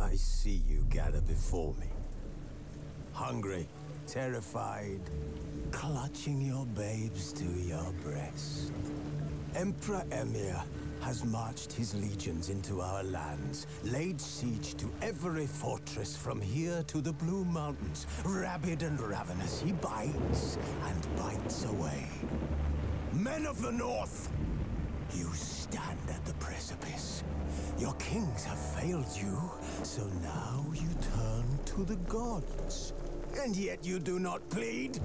I see you gather before me. Hungry, terrified, clutching your babes to your breast. Emperor Emir has marched his legions into our lands, laid siege to every fortress from here to the Blue Mountains. Rabid and ravenous, he bites and bites away. Men of the North, you stand at the precipice. Your kings have failed you, so now you turn to the gods. And yet you do not plead.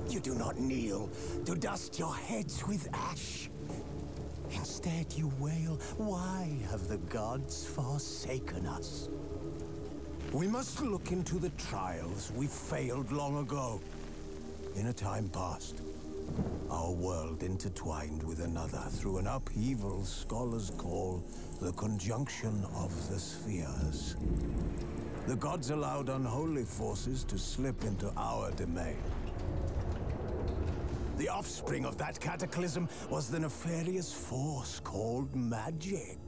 You do not kneel to dust your heads with ash. Instead you wail, why have the gods forsaken us? We must look into the trials we failed long ago. In a time past, our world intertwined with another through an upheaval scholars call the conjunction of the spheres. The gods allowed unholy forces to slip into our domain. The offspring of that cataclysm was the nefarious force called magic.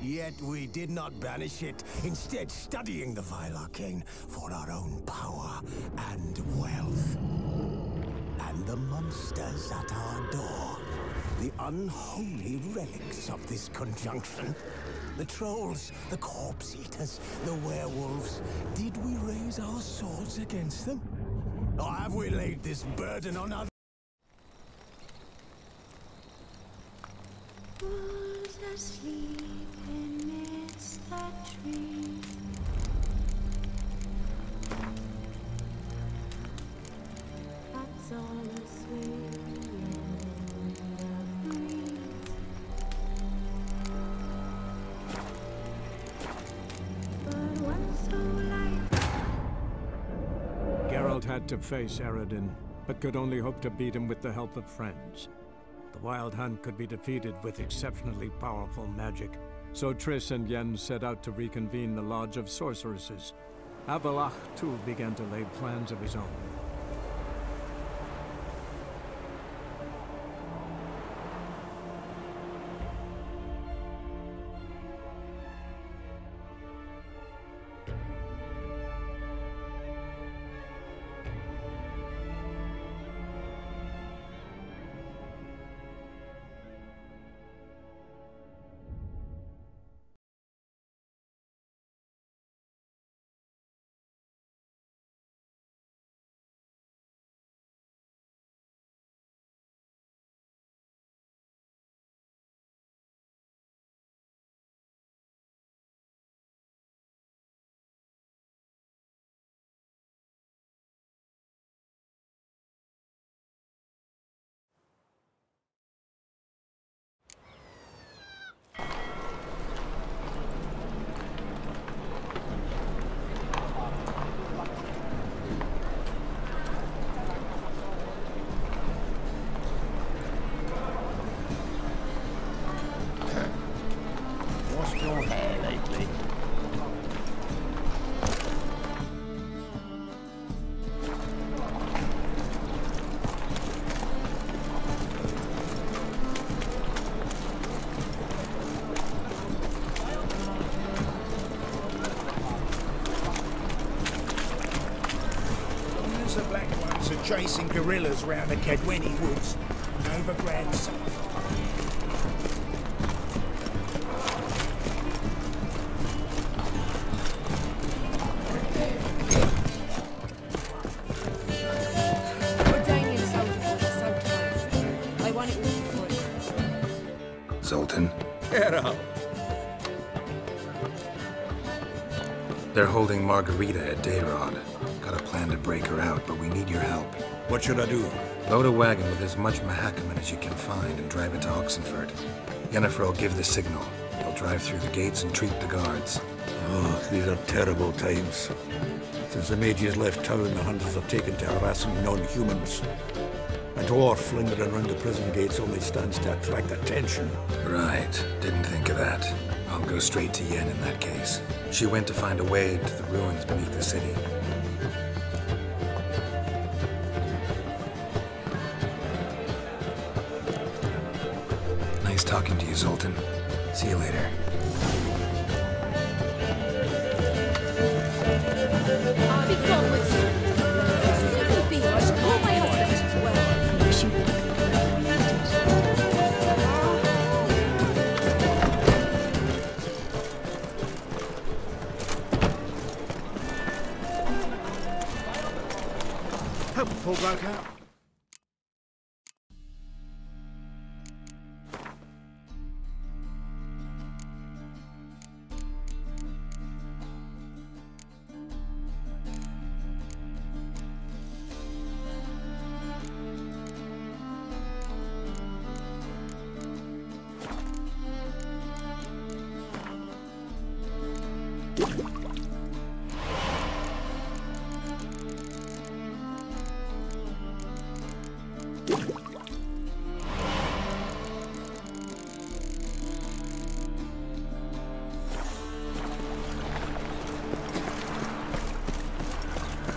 Yet we did not banish it, instead studying the vile arcane for our own power and wealth. And the monsters at our door, the unholy relics of this conjunction. The trolls, the corpse eaters, the werewolves. Did we raise our swords against them? Or have we laid this burden on others? Wolves asleep amidst the trees. That's all asleep in the breeze. But one so light. Geralt had to face Eredin, but could only hope to beat him with the help of friends. The Wild Hunt could be defeated with exceptionally powerful magic, so Triss and Yen set out to reconvene the Lodge of Sorceresses. Avallac'h, too, began to lay plans of his own. The black ones are chasing gorillas round the Kedweni woods, over Grand South. Zoltan? Get up. They're holding Margarita at Dayrod. Got a plan to break her out, but we need your help. What should I do? Load a wagon with as much Mahakaman as you can find and drive it to Oxenford. Yennefer will give the signal. He'll drive through the gates and treat the guards. Oh, these are terrible times. Since the mages left town, the hunters have taken to harassing non-humans. A dwarf lingering around the prison gates only stands to attract attention. Right. Didn't think of that. I'll go straight to Yen in that case. She went to find a way to the ruins beneath the city. Nice talking to you, Zoltan. See you later. I'll be gone with you. Little bee, I should call my husband. Well, I wish you luck. Hope Paul broke out.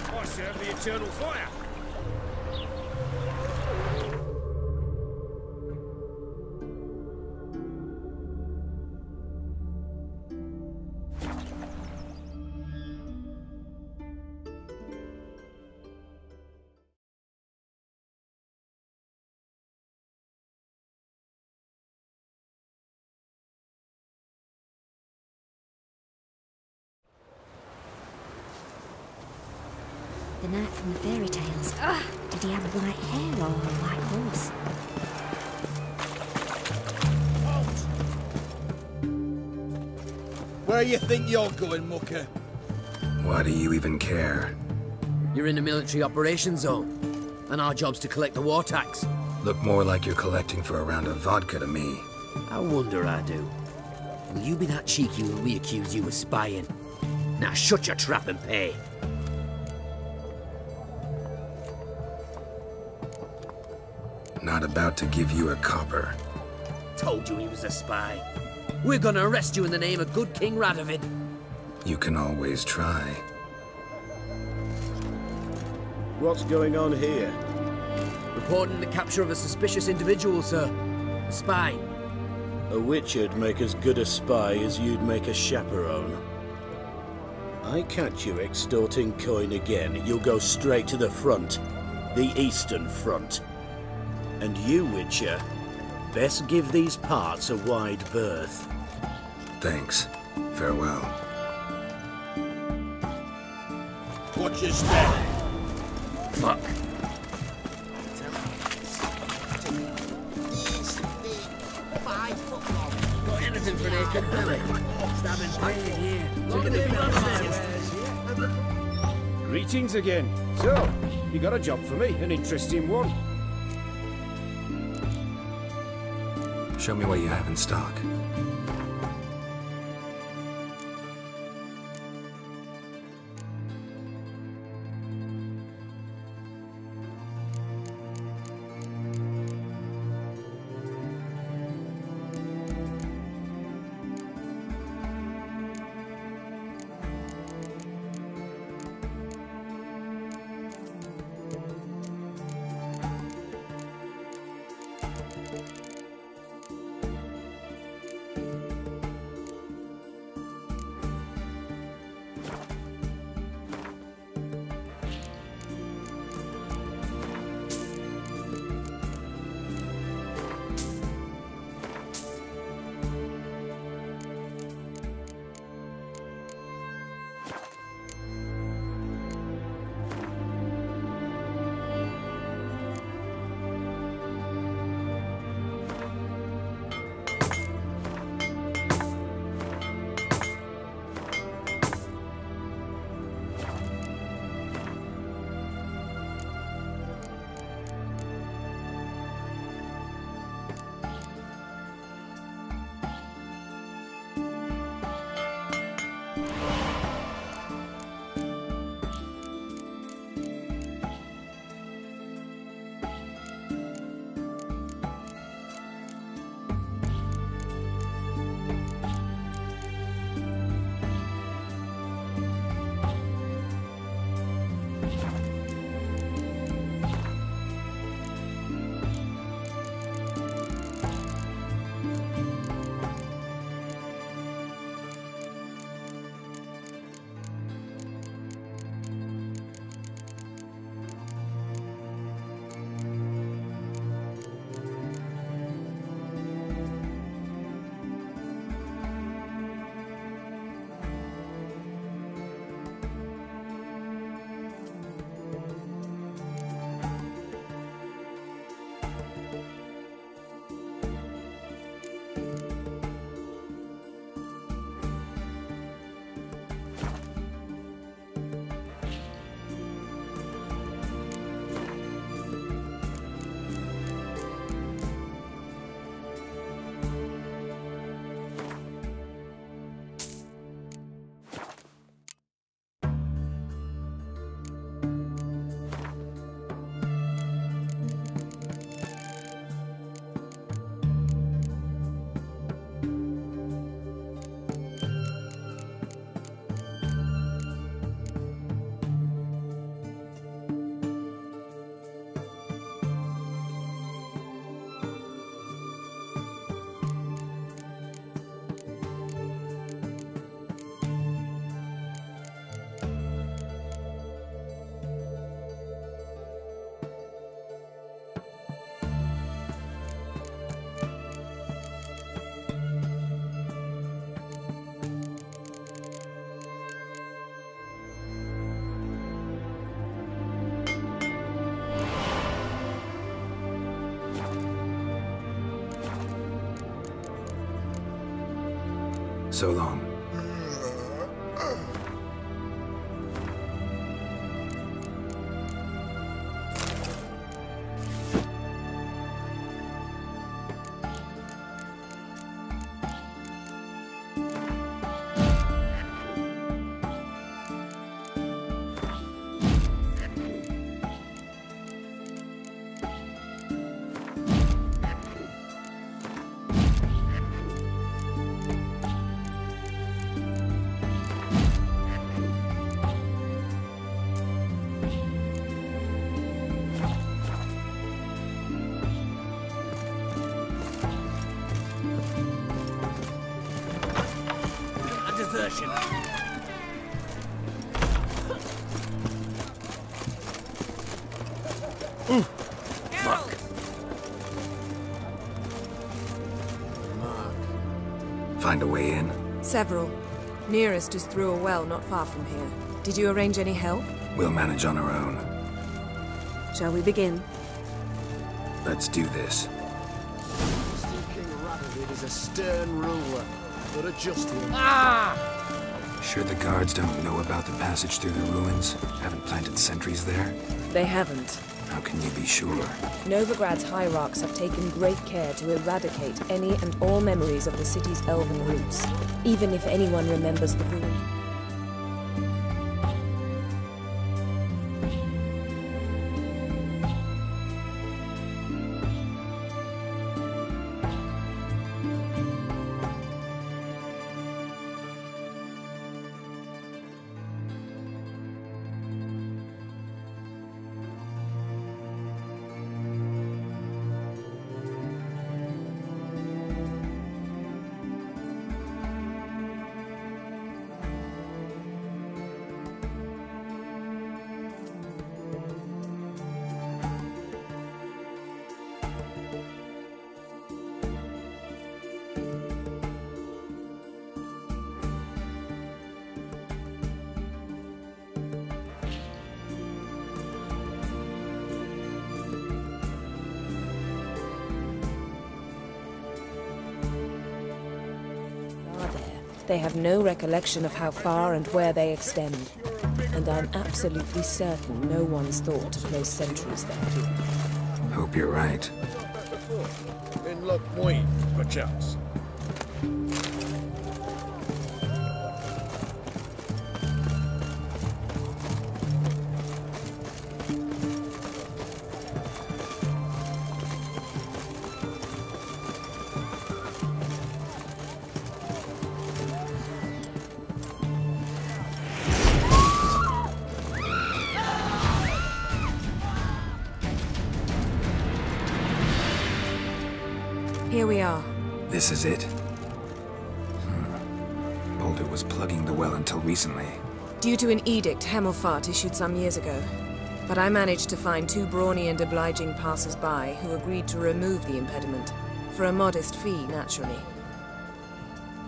I serve the eternal fire. The knight from the fairy tales. Did he have white hair or a white horse? Where you think you're going, mucker? Why do you even care? You're in the military operations zone, and our job's to collect the war tax. Look more like you're collecting for a round of vodka to me. I wonder I do. Will you be that cheeky when we accuse you of spying? Now shut your trap and pay. Not about to give you a copper. Told you he was a spy. We're gonna arrest you in the name of good King Radovid. You can always try. What's going on here? Reporting the capture of a suspicious individual, sir. A spy. A witcher'd make as good a spy as you'd make a chaperone. I catch you extorting coin again, you'll go straight to the front. The Eastern Front. And you, Witcher, best give these parts a wide berth. Thanks. Farewell. Watch your step. Fuck. Got anything for an aching belly? Stabbing pain here. Look at the Greetings again. So, you got a job for me, an interesting one. Show me what you have in stock. So long. Desertion. Fuck. Find a way in? Several. Nearest is through a well not far from here. Did you arrange any help? We'll manage on our own. Shall we begin? Let's do this. King Radovid is a stern ruler, but a just one. Sure the guards don't know about the passage through the ruins? Haven't planted sentries there? They haven't. How can you be sure? Novigrad's hierarchs have taken great care to eradicate any and all memories of the city's elven roots, even if anyone remembers the ruins. They have no recollection of how far and where they extend, and I'm absolutely certain no one's thought to place sentries there. Hope you're right. In luck, we, perchance. Here we are. This is it? Boulder was plugging the well until recently. Due to an edict Hemelfart issued some years ago. But I managed to find two brawny and obliging passers-by who agreed to remove the impediment. For a modest fee, naturally.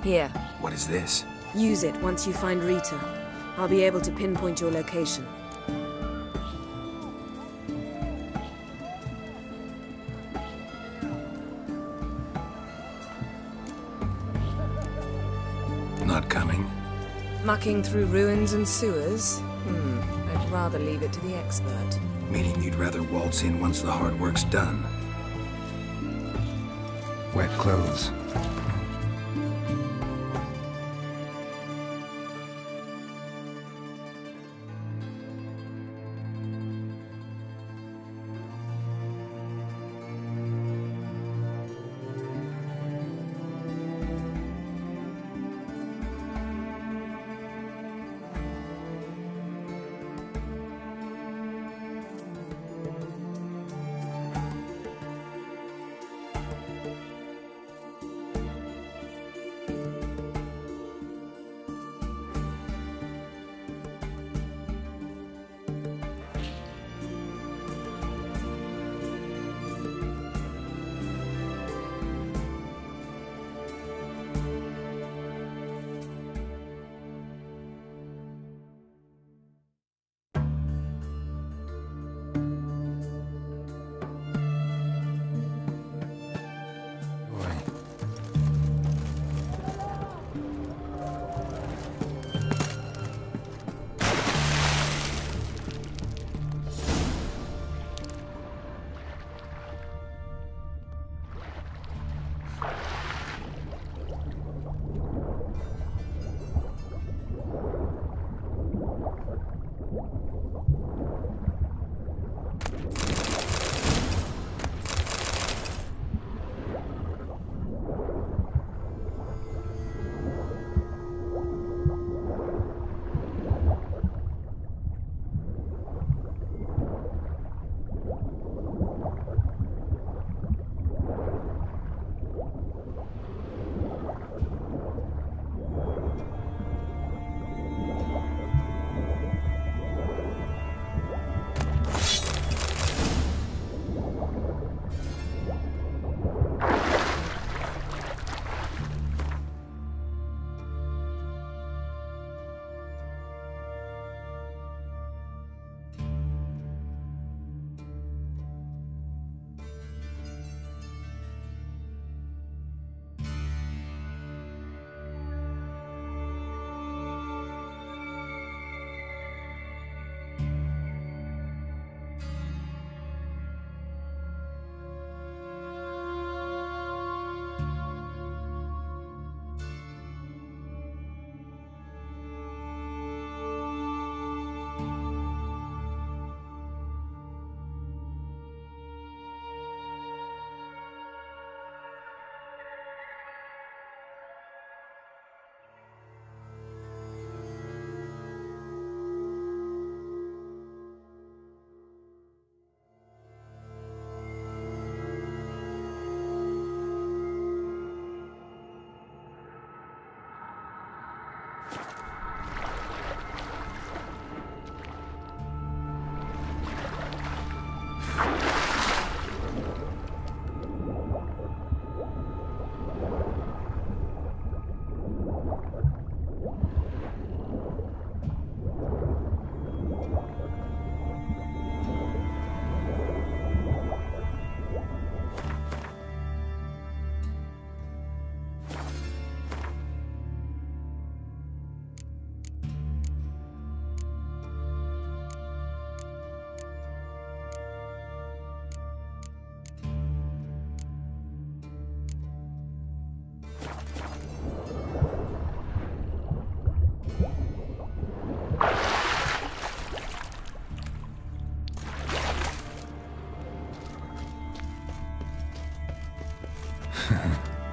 Here. What is this? Use it once you find Rita. I'll be able to pinpoint your location. Not coming? Mucking through ruins and sewers? I'd rather leave it to the expert. Meaning you'd rather waltz in once the hard work's done. Wet clothes.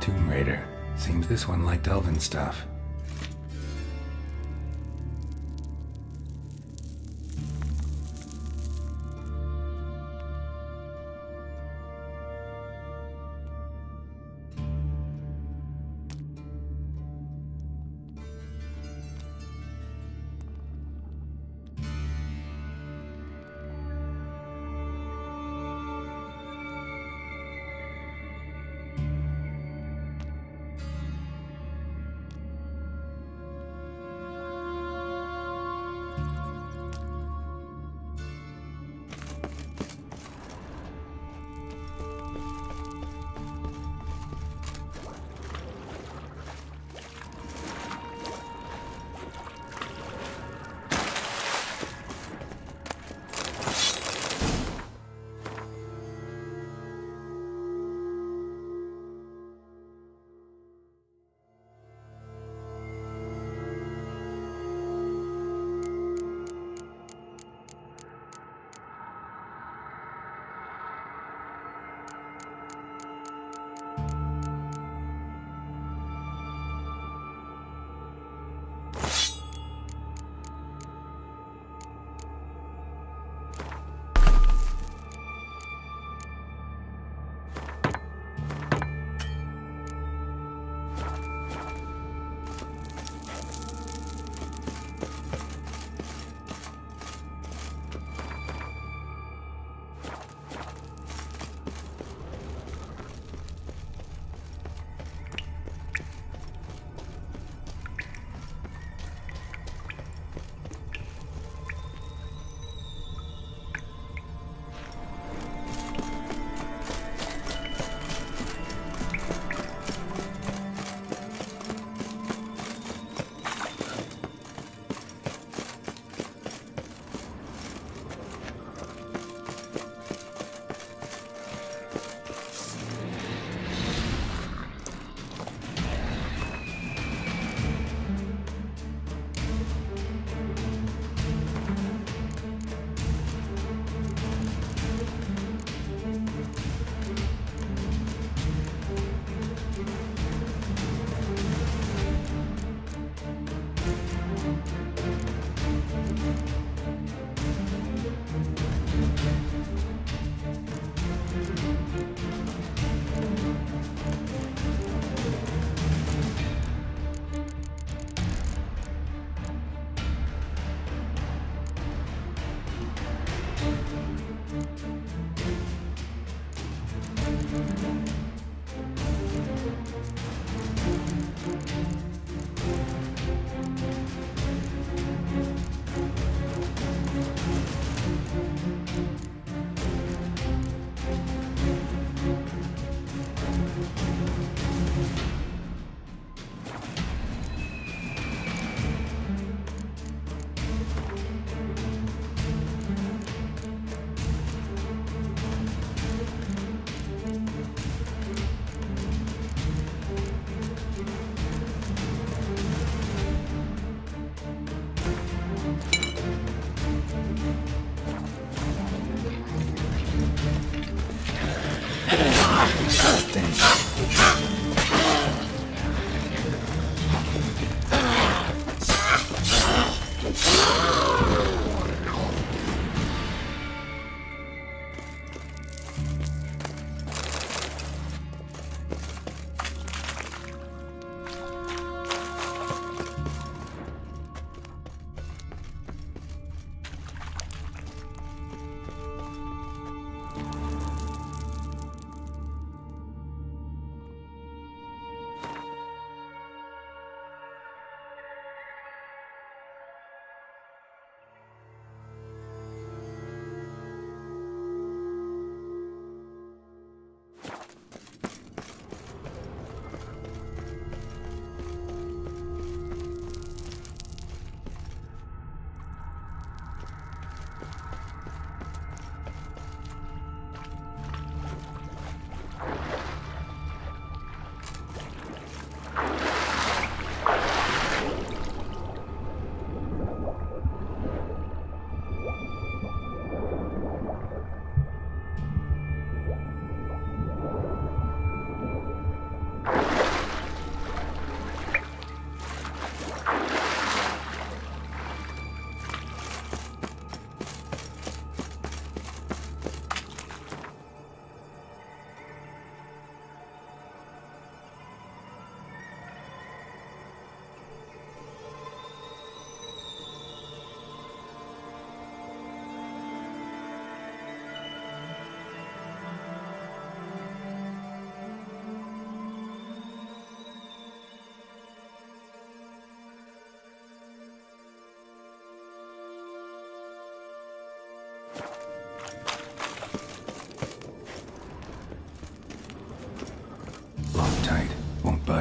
Tomb Raider. Seems this one liked elven stuff.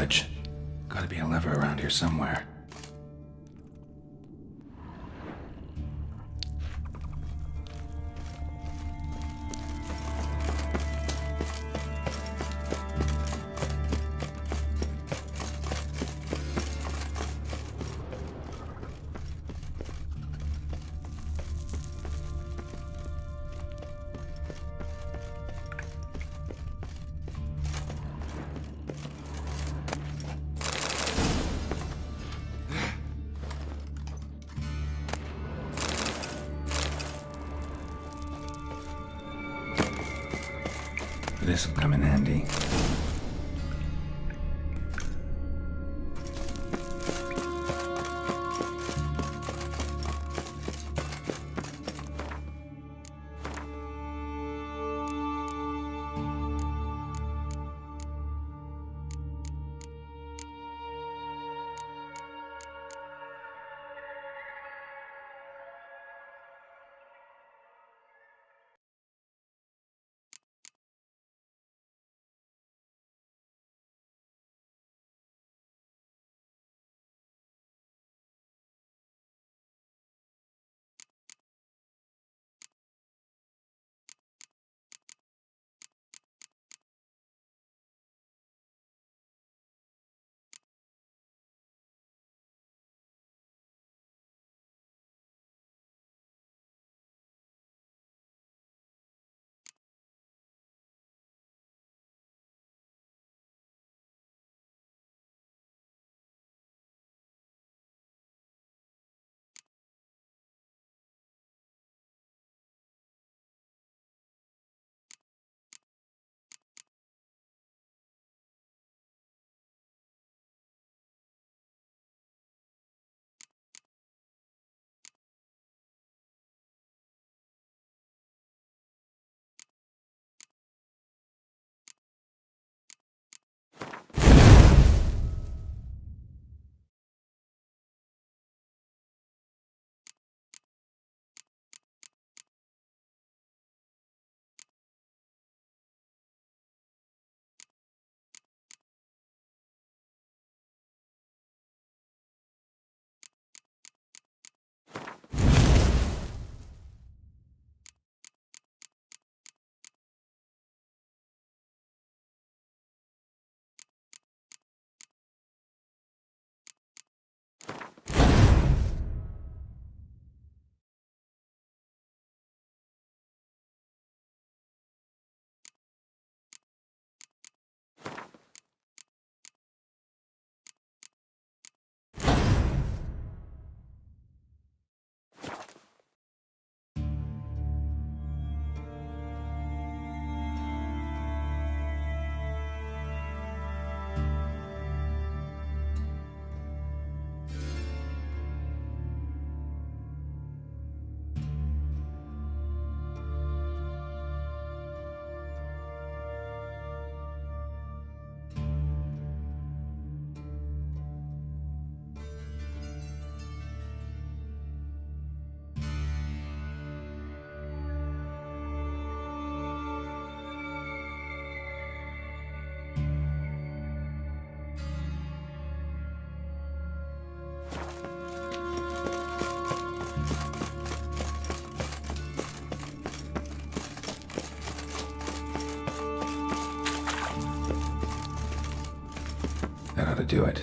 ledge. Gotta be a lever around here somewhere. This'll come in handy. That ought to do it.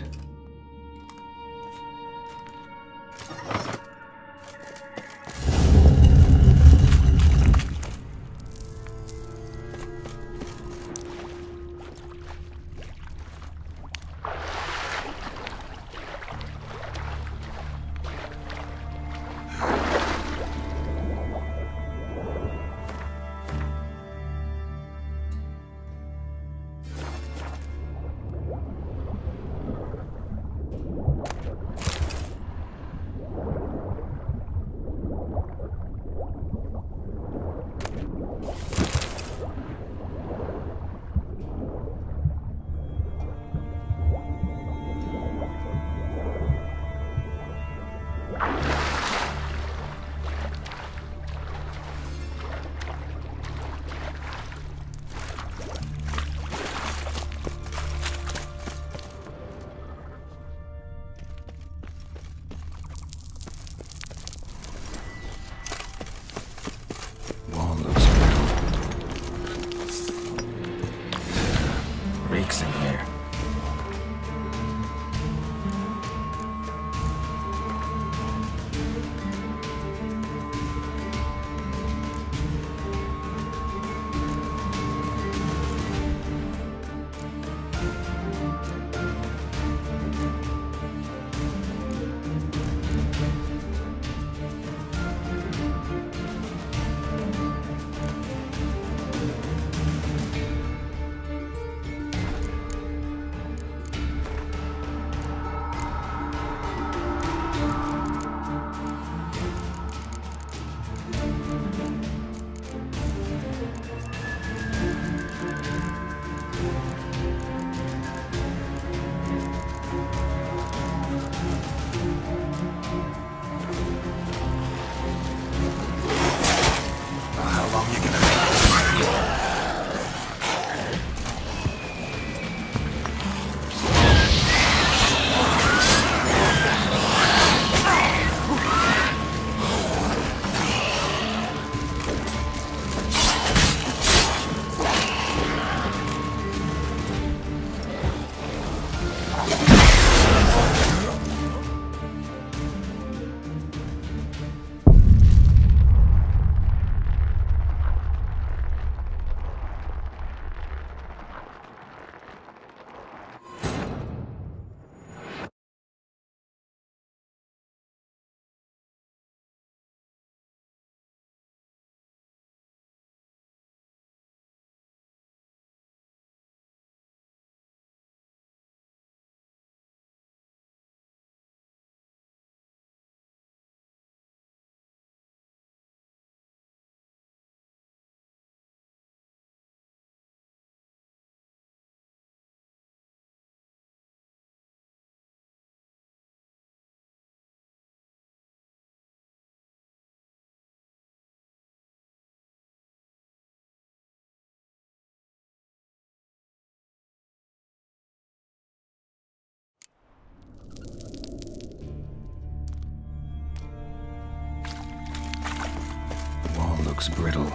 looks brittle.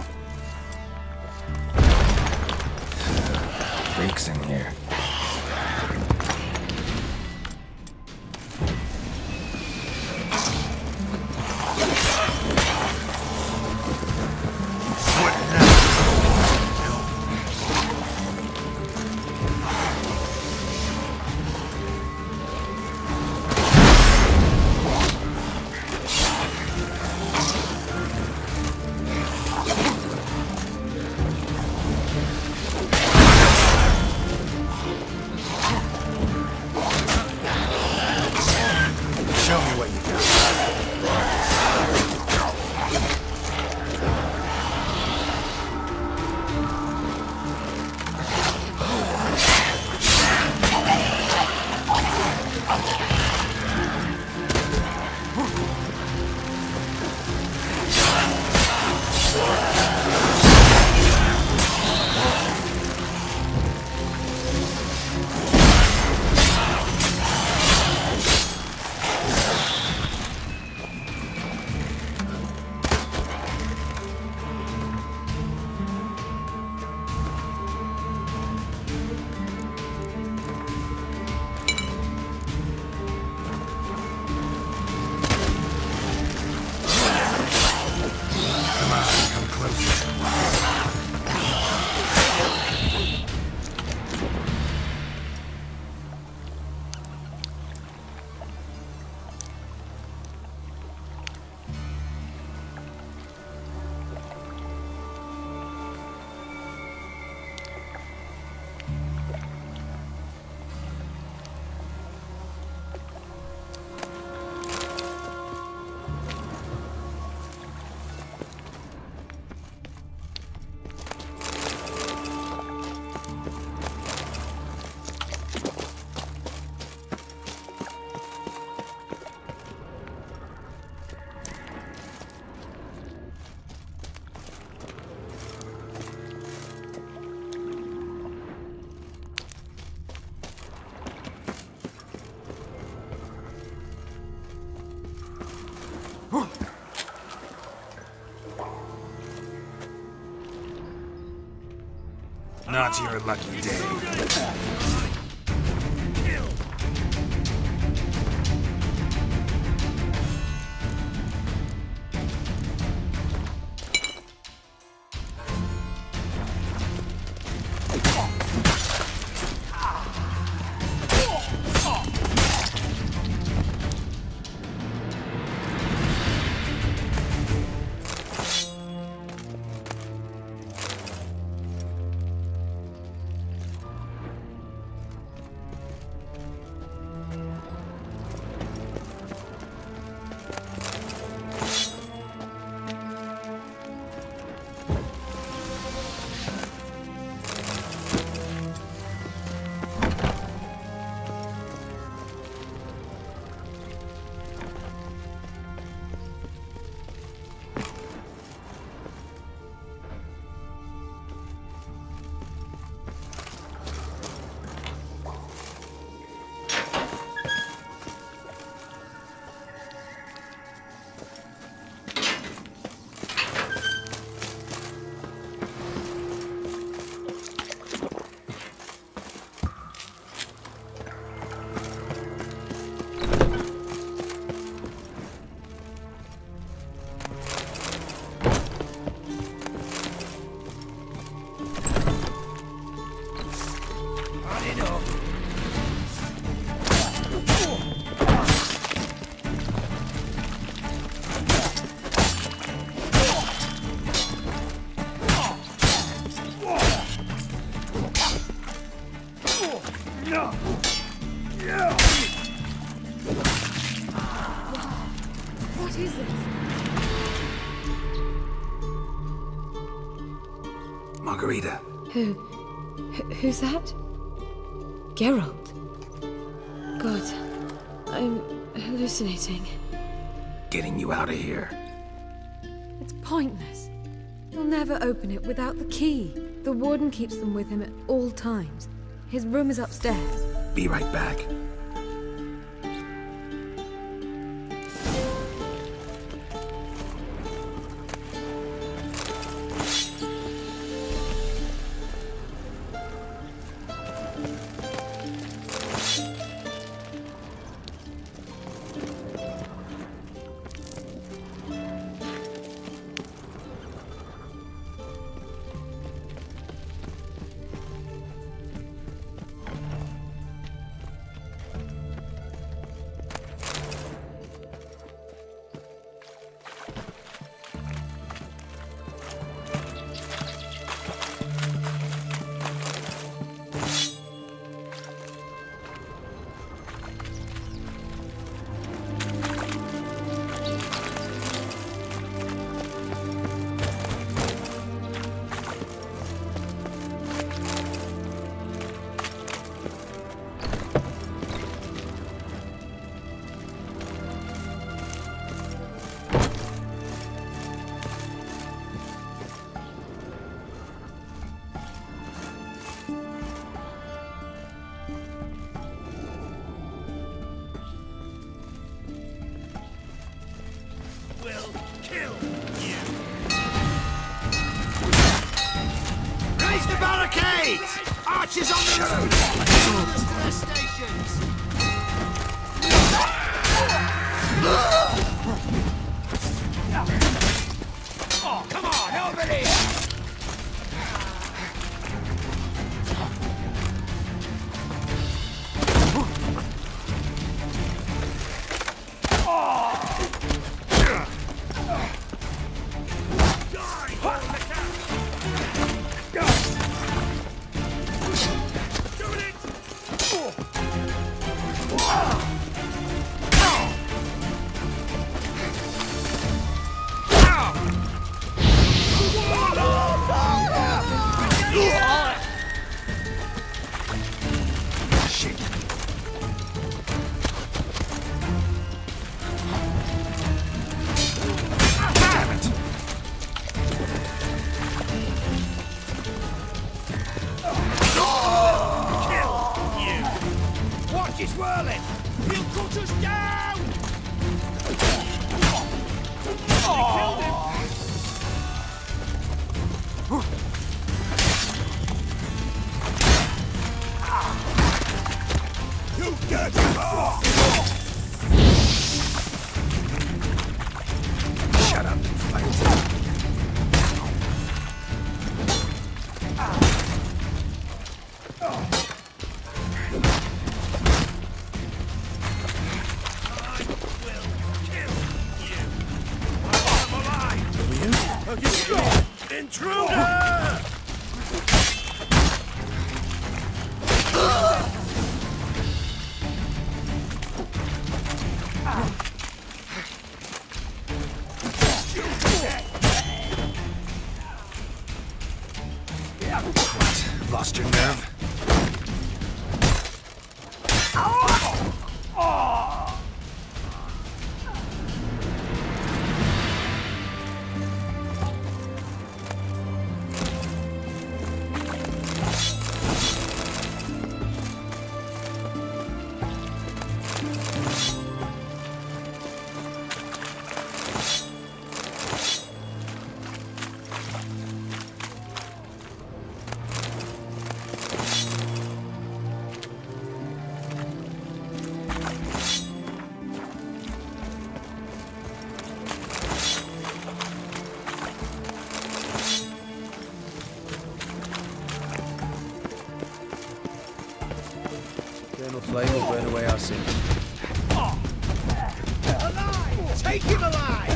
Leaks in here. Not your lucky day. What is this? Margarita. Who's that? Geralt. God, I'm hallucinating. Getting you out of here. It's pointless. He'll never open it without the key. The warden keeps them with him at all times. His room is upstairs. Be right back. kill you. Raise the barricades! Archers on the roof! To their stations! Oh, come on, over here! He's whirling! He'll cut us down! They killed him! You dirty ball! Shut up and fight! Intruder! What? Lost your nerve? Flame will burn away our sins. Alive! Take him alive!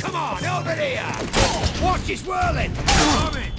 Come on, over here! Watch his whirling! Coming!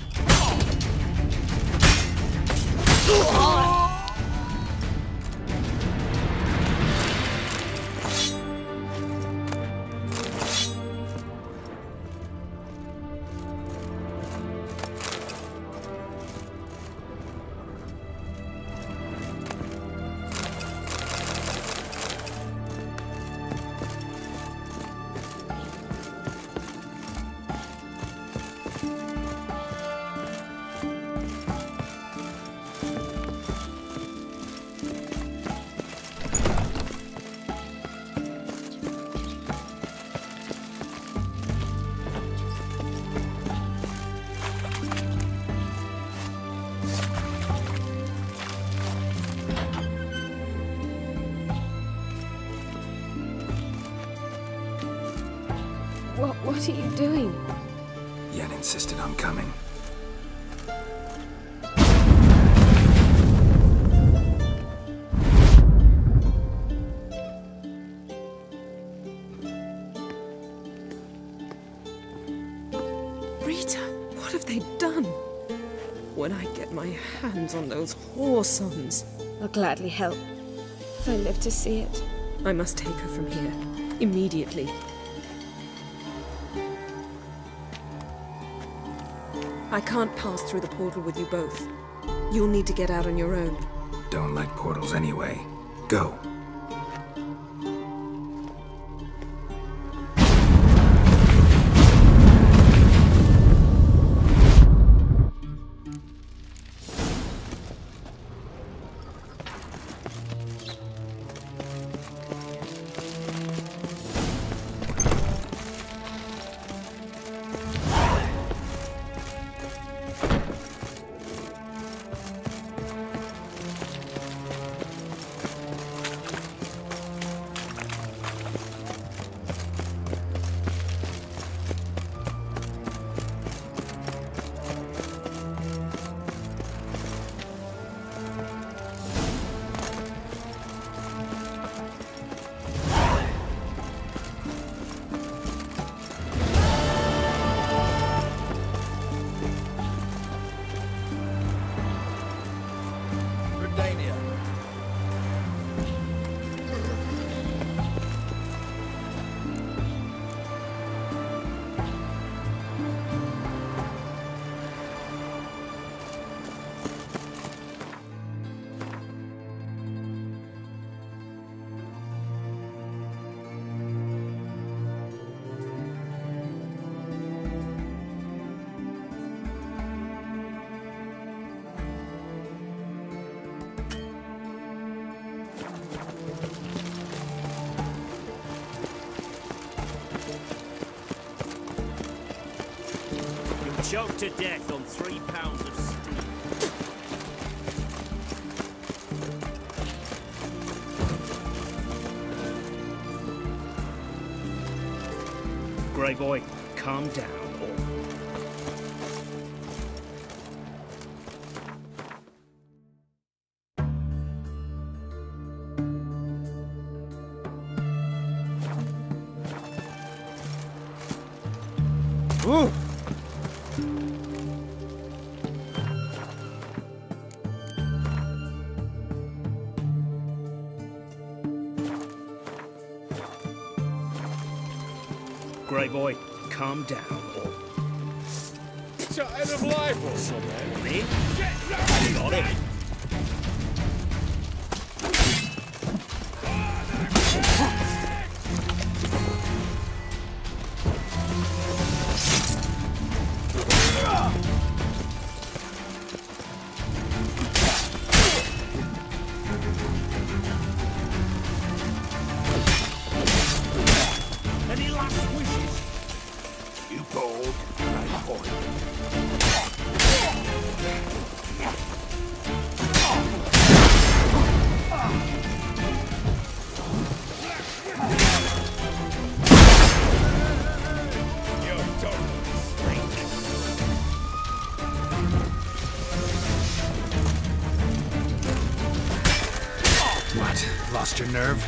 What are you doing? Yen insisted on coming. Rita, what have they done? When I get my hands on those whoresons, I'll gladly help, if I live to see it. I must take her from here, immediately. I can't pass through the portal with you both. You'll need to get out on your own. Don't like portals anyway. Go. Choked to death on 3 pounds of steel. Grey boy, calm down. Ooh! Grey boy, calm down. Tired of life or something? Me? Got it. Any last wishes? You bold, right boy. What? Lost your nerve?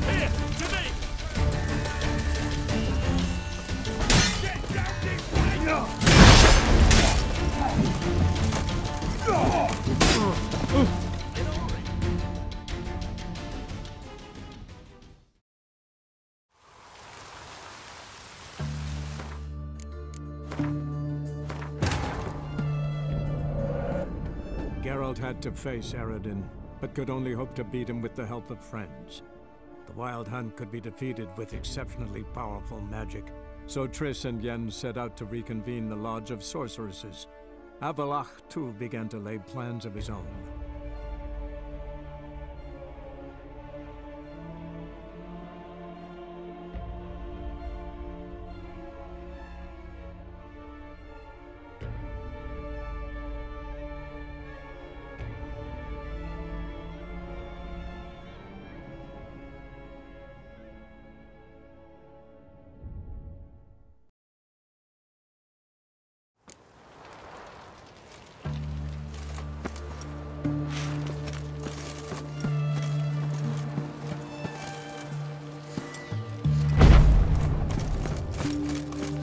Here, to me! Geralt had to face Eredin, but could only hope to beat him with the help of friends. The Wild Hunt could be defeated with exceptionally powerful magic, so Triss and Yen set out to reconvene the Lodge of Sorceresses. Avalach, too, began to lay plans of his own.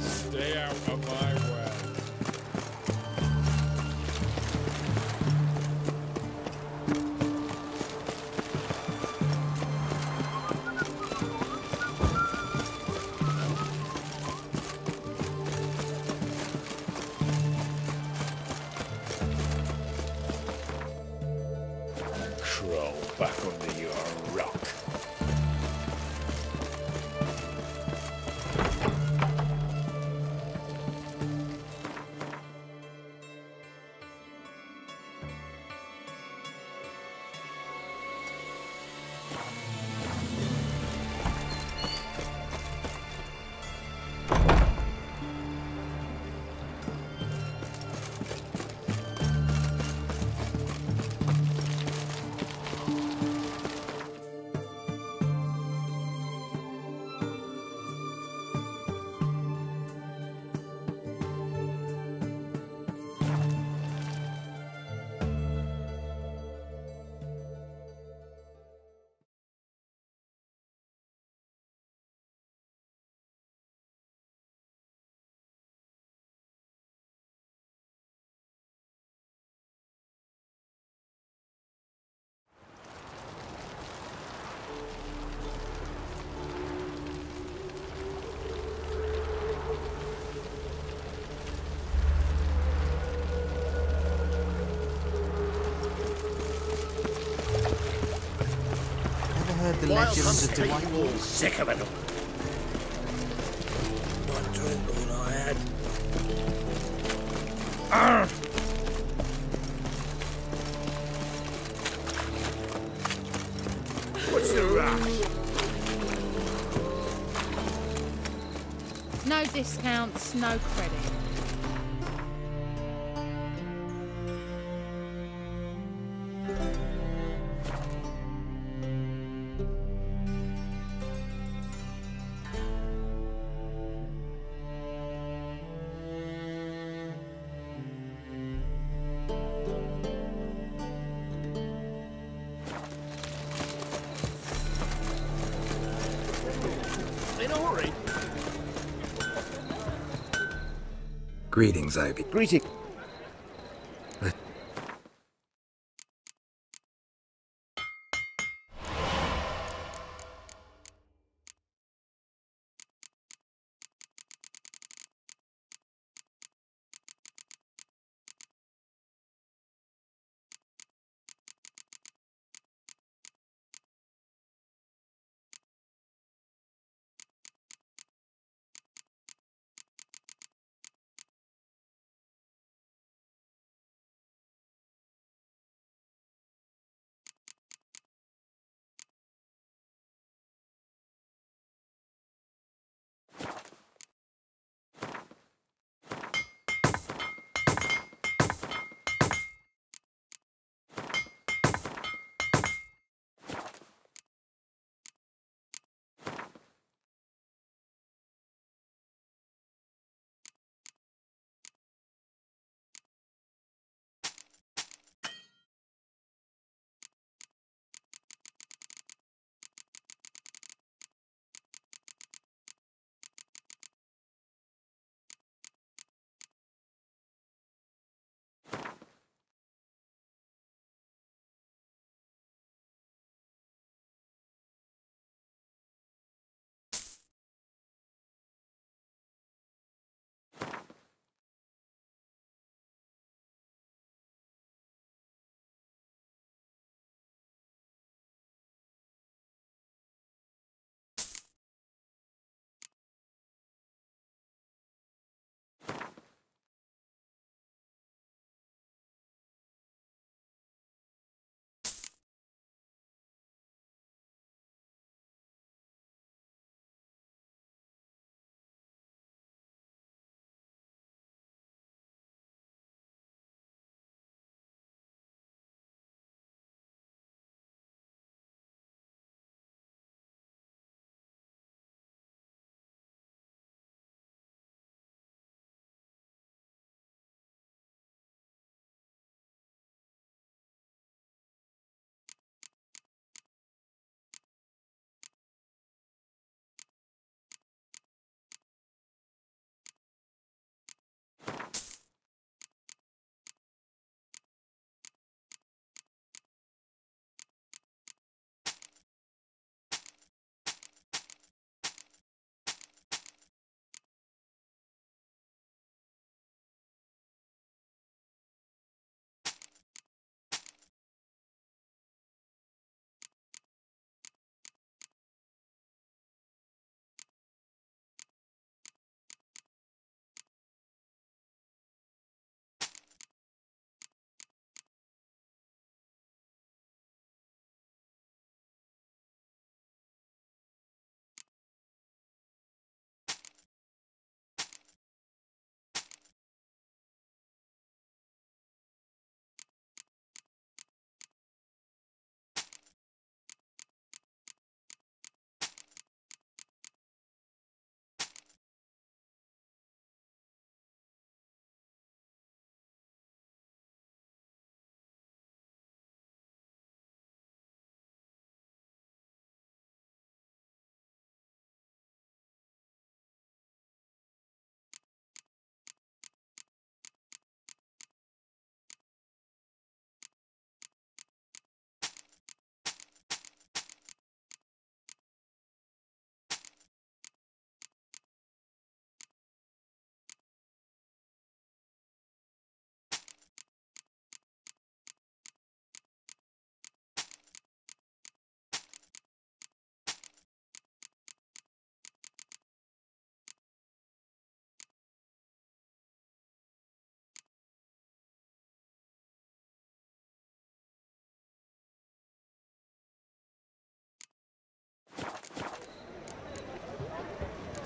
Stay out of my way. Crawl back under your rock. The legends of Dwight. Sick of it all. Not drink all I had. What's the rush? No discounts, no credit. In a hurry. Greetings, Ivy. Greetings.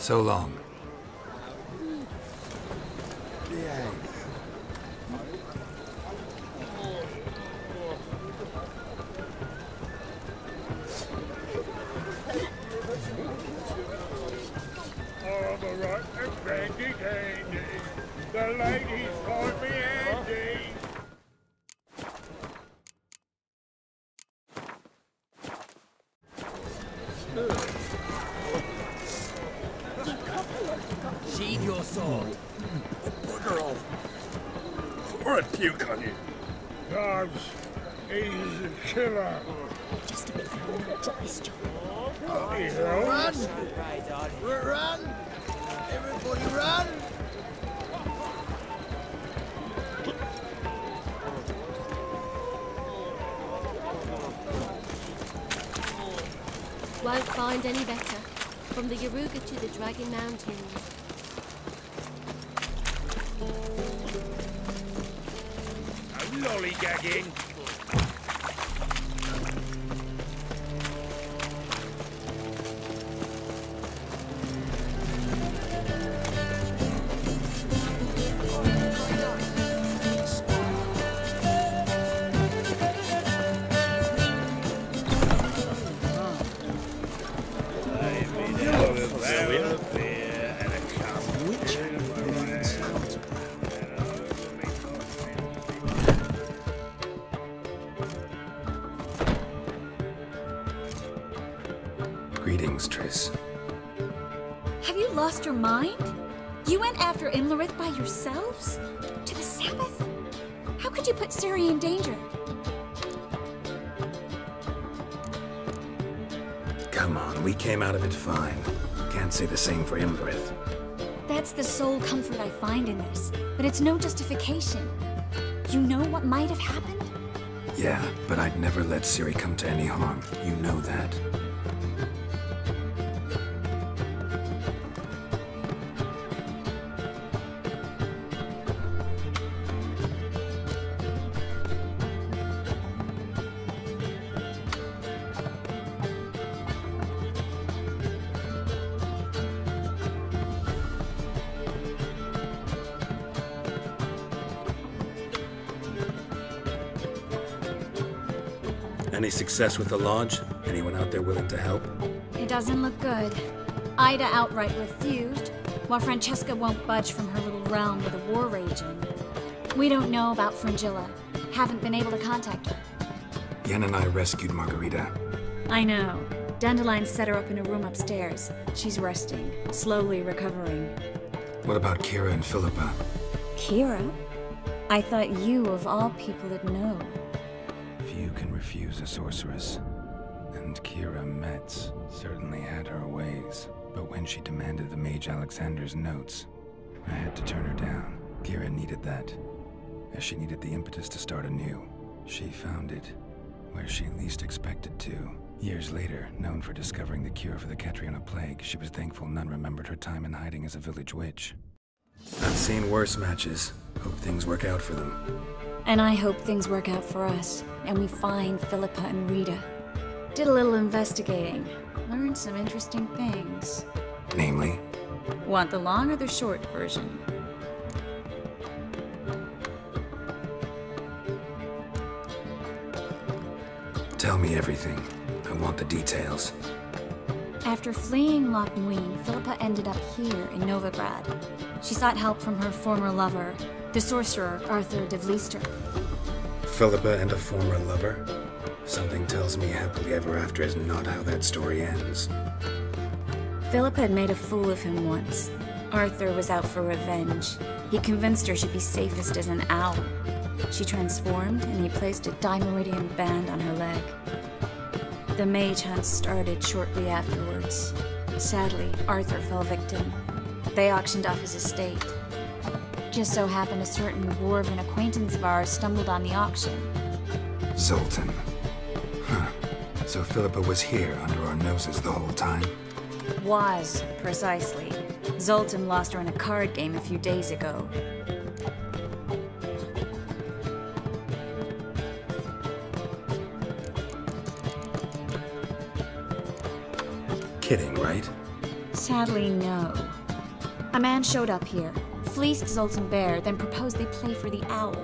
So long. Yeah. I'm a rotten brandy dandy. The ladies call me Andy. Sheathe your sword. Bugger off. Or I'd puke on you. Dogs, he's a killer. Just a bit more to this job. Run! Run! Everybody run! Won't find any better. From the Yaruga to the Dragon Mountains. I'm lollygagging. Greetings, Triss. Have you lost your mind? You went after Imlerith by yourselves? To the Sabbath? How could you put Ciri in danger? Come on, we came out of it fine. Can't say the same for Imlerith. That's the sole comfort I find in this, but it's no justification. You know what might have happened? Yeah, but I'd never let Ciri come to any harm. You know that. Any success with the lodge? Anyone out there willing to help? It doesn't look good. Ida outright refused, while Francesca won't budge from her little realm with a war raging. We don't know about Fringilla. Haven't been able to contact her. Yen and I rescued Margarita. I know. Dandelion set her up in a room upstairs. She's resting, slowly recovering. What about Kira and Philippa? Kira? I thought you, of all people, would know. Few can refuse a sorceress. And Kira Metz certainly had her ways. But when she demanded the Mage Alexander's notes, I had to turn her down. Kira needed that, as she needed the impetus to start anew. She found it where she least expected to. Years later, known for discovering the cure for the Catriona plague, she was thankful none remembered her time in hiding as a village witch. I've seen worse matches. Hope things work out for them. And I hope things work out for us, and we find Philippa and Rita. Did a little investigating. Learned some interesting things. Namely? Want the long or the short version? Tell me everything. I want the details. After fleeing Loch Muin, Philippa ended up here in Novigrad. She sought help from her former lover, the sorcerer Arthur de Vlister. Philippa and a former lover? Something tells me happily ever after is not how that story ends. Philippa had made a fool of him once. Arthur was out for revenge. He convinced her she'd be safest as an owl. She transformed, and he placed a Dimeridian band on her leg. The mage hunt started shortly afterwards. Sadly, Arthur fell victim. They auctioned off his estate. Just so happened a certain dwarven acquaintance of ours stumbled on the auction. Zoltan. Huh. So Philippa was here under our noses the whole time? Was, precisely. Zoltan lost her in a card game a few days ago. Kidding, right? Sadly, no. A man showed up here, fleeced Zoltan Bear, then proposed they play for the owl.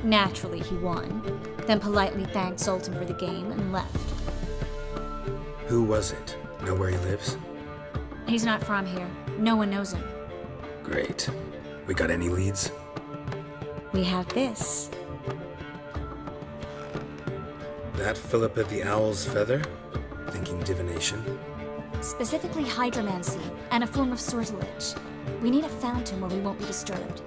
Naturally, he won, then politely thanked Zoltan for the game and left. Who was it? Know where he lives? He's not from here. No one knows him. Great. We got any leads? We have this. That Philippa the Owl's feather? Thinking divination? Specifically hydromancy, and a form of sortilege. We need a fountain where we won't be disturbed.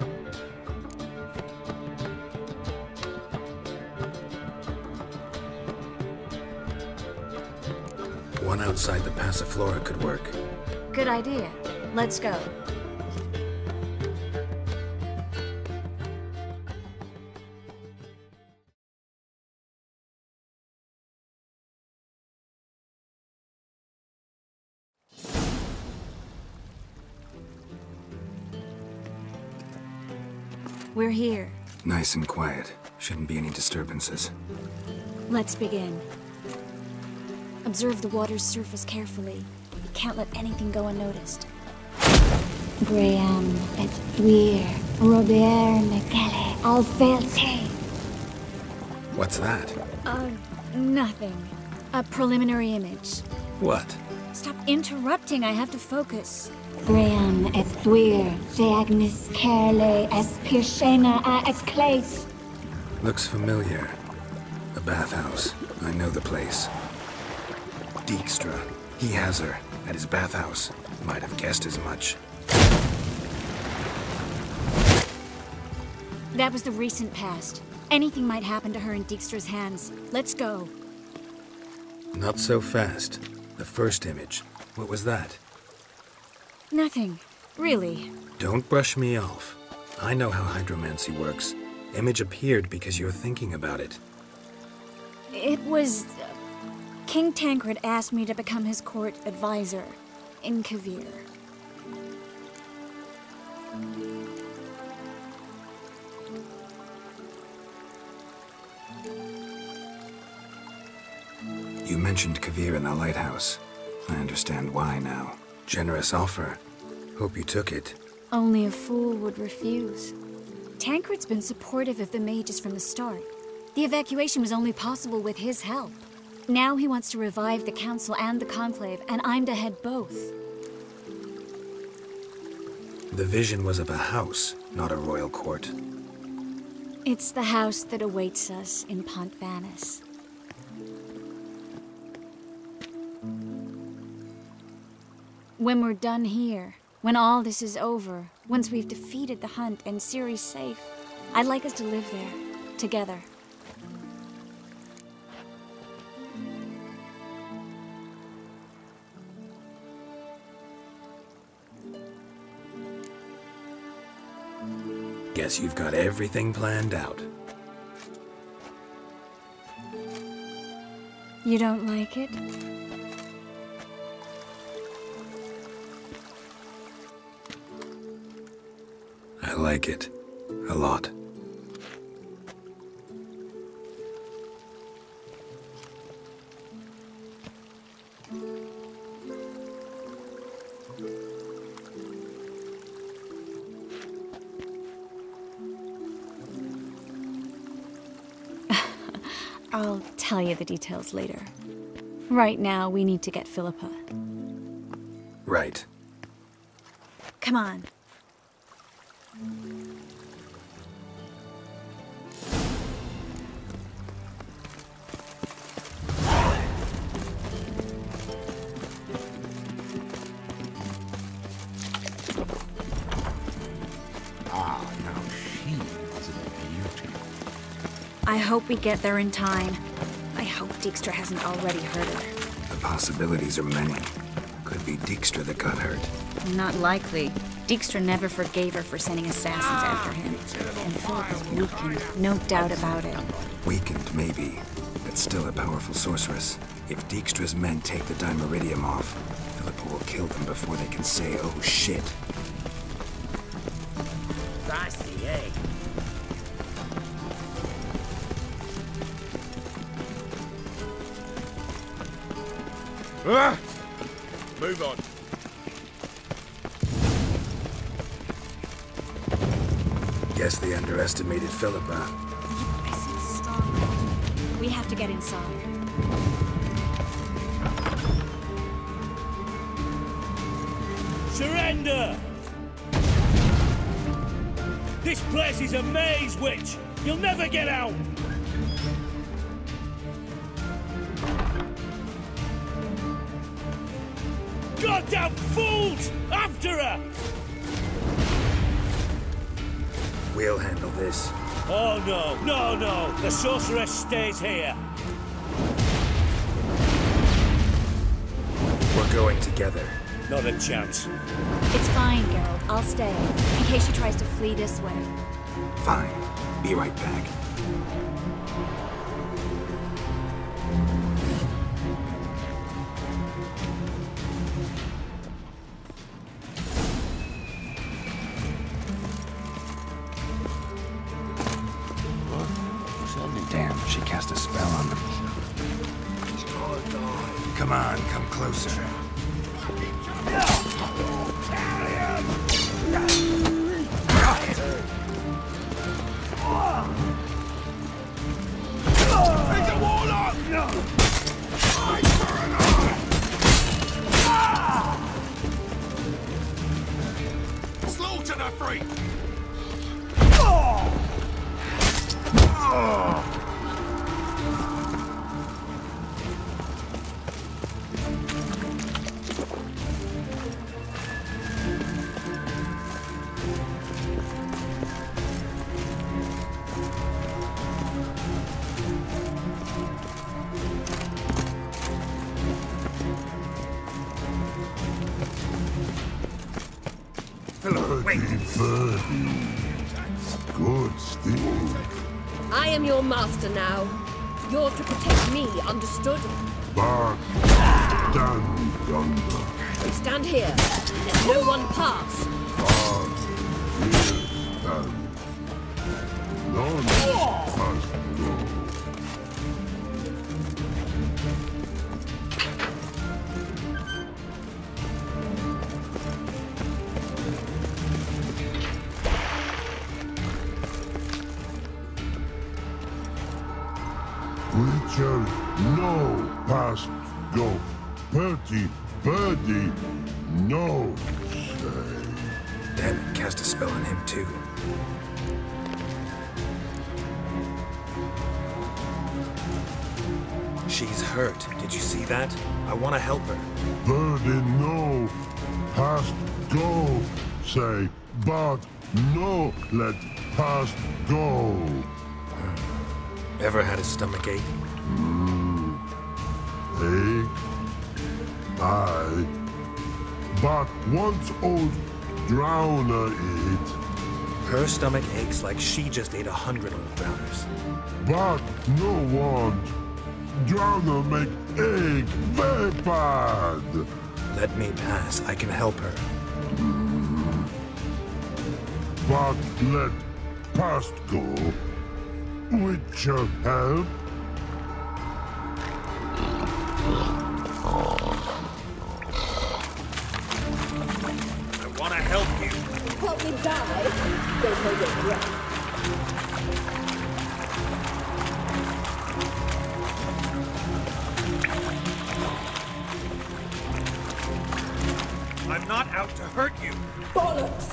One outside the Passiflora could work. Good idea. Let's go. We're here. Nice and quiet. Shouldn't be any disturbances. Let's begin. Observe the water's surface carefully. You can't let anything go unnoticed. Graham et Thuir, Robert Mekele, Alfelte. What's that? Nothing. A preliminary image. What? Stop interrupting, I have to focus. Graham et Thuir, Deagnis Kerle, Espirshena a Esclate. Looks familiar. A bathhouse. I know the place. Dijkstra. He has her. At his bathhouse. Might have guessed as much. That was the recent past. Anything might happen to her in Dijkstra's hands. Let's go. Not so fast. The first image. What was that? Nothing. Really. Don't brush me off. I know how hydromancy works. Image appeared because you're thinking about it. It was... King Tancred asked me to become his court advisor in Kavir. You mentioned Kavir in the lighthouse. I understand why now. Generous offer. Hope you took it. Only a fool would refuse. Tancred's been supportive of the mages from the start. The evacuation was only possible with his help. Now he wants to revive the Council and the Conclave, and I'm to head both. The vision was of a house, not a royal court. It's the house that awaits us in Pont Vanis. When we're done here, when all this is over, once we've defeated the hunt and Ciri's safe, I'd like us to live there, together. Guess you've got everything planned out. You don't like it? I like it. A lot. I'll tell you the details later. Right now, we need to get Philippa. Right. Come on. Now she's a beauty. I hope we get there in time. I hope Dijkstra hasn't already hurt her. The possibilities are many. Could be Dijkstra that got hurt. Not likely. Dijkstra never forgave her for sending assassins after him. And Philippa's weakened, no doubt about it. Weakened, maybe, but still a powerful sorceress. If Dijkstra's men take the Dimeridium off, Philippa will kill them before they can say, oh shit. Spicy, eh? Move on. Guess they underestimated Philippa. We have to get inside. Surrender! This place is a maze, witch! You'll never get out! Goddamn fools! After her! We'll handle this. Oh no, no, no! The sorceress stays here! We're going together. Not a chance. It's fine, Geralt. I'll stay, in case she tries to flee this way. Fine. Be right back. Damn, she cast a spell on them. Come on, come closer. Slaughter the freak! Good steam. I am your master now. You're to protect me, understood? Back down yonder. Stand here. Let no one pass. None must go. Witcher, no past go. Bertie, birdie, no say. Damn it, cast a spell on him too. She's hurt. Did you see that? I want to help her. Birdie, no past go. Say, but no let past go. Ever had a stomach ache? Ache? Aye. But once old drowner eat. Her stomach aches like she just ate 100 old drowners. But no want. Drowner make ache very bad. Let me pass. I can help her. But let past go. Witcher help? I want to help you. Help me die. Don't hold your breath. I'm not out to hurt you. Bollocks!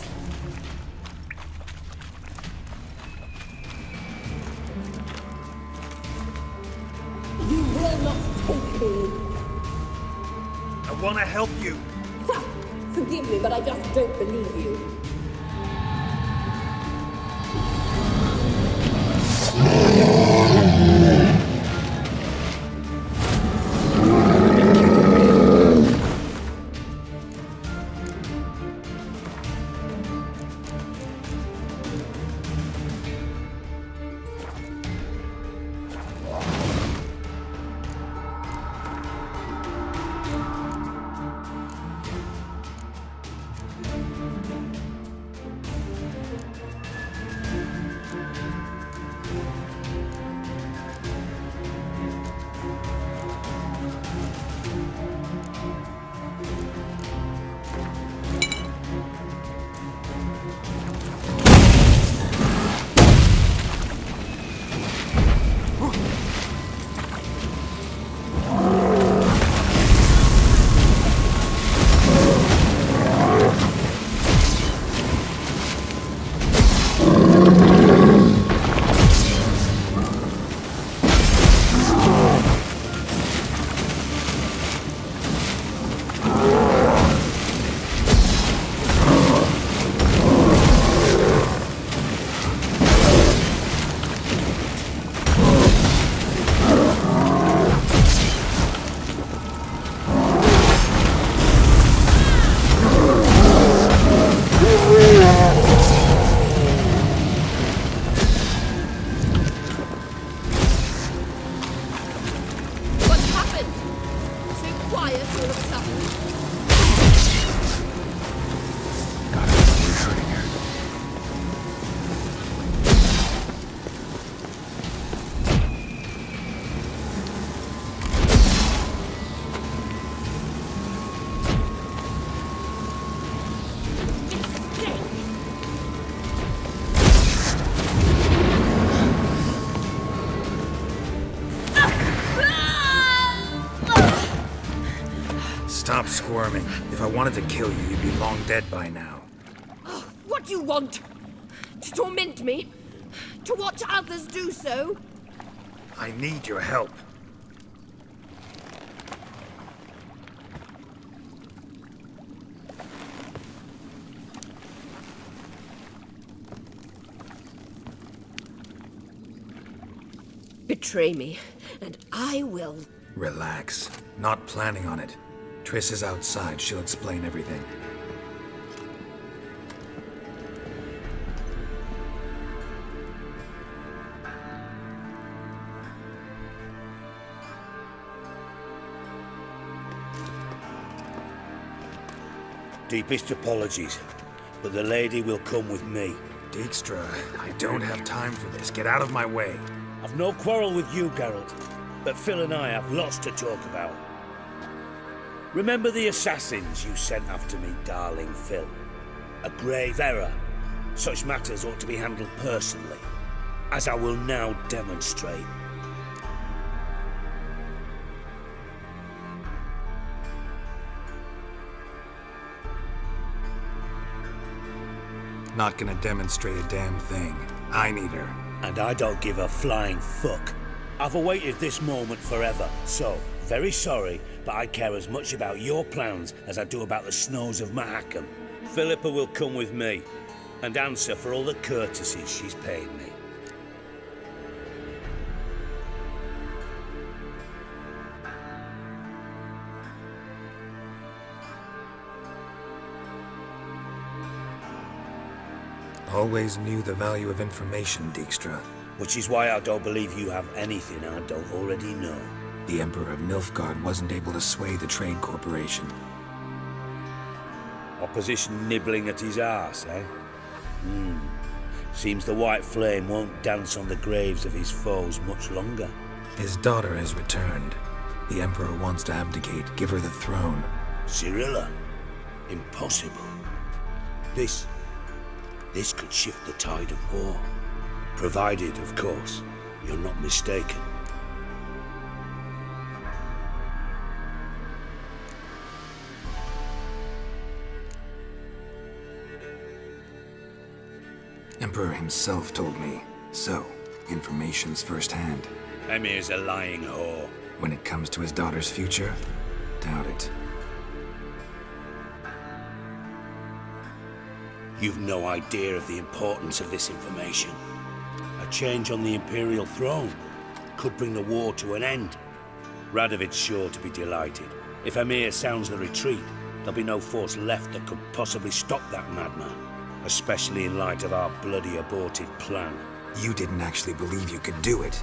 You will not take me. I want to help you. Ha! Forgive me, but I just don't believe you. quiet all of a sudden? Gotta be hurting her. Stop squirming. If I wanted to kill you, you'd be long dead by now. Oh, what do you want? To torment me? To watch others do so? I need your help. Betray me, and I will. Relax. Not planning on it. Triss is outside. She'll explain everything. Deepest apologies, but the lady will come with me. Dijkstra, I don't have time for this. Get out of my way. I've no quarrel with you, Geralt, but Phil and I have lots to talk about. Remember the assassins you sent after me, darling Phil? A grave error. Such matters ought to be handled personally, as I will now demonstrate. Not gonna demonstrate a damn thing. I need her. And I don't give a flying fuck. I've awaited this moment forever, so, very sorry, but I care as much about your plans as I do about the snows of Mahakam. Philippa will come with me, and answer for all the courtesies she's paid me. Always knew the value of information, Dijkstra. Which is why I don't believe you have anything I don't already know. The Emperor of Nilfgaard wasn't able to sway the Trade Corporation. Opposition nibbling at his arse, eh? Seems the White Flame won't dance on the graves of his foes much longer. His daughter has returned. The Emperor wants to abdicate, give her the throne. Cyrilla? Impossible. This could shift the tide of war. Provided, of course, you're not mistaken. Emperor himself told me. So, information's firsthand. Emir's a lying whore. When it comes to his daughter's future, doubt it. You've no idea of the importance of this information. A change on the Imperial throne could bring the war to an end. Radovid's sure to be delighted. If Emir sounds the retreat, there'll be no force left that could possibly stop that madman. Especially in light of our bloody aborted plan. You didn't actually believe you could do it.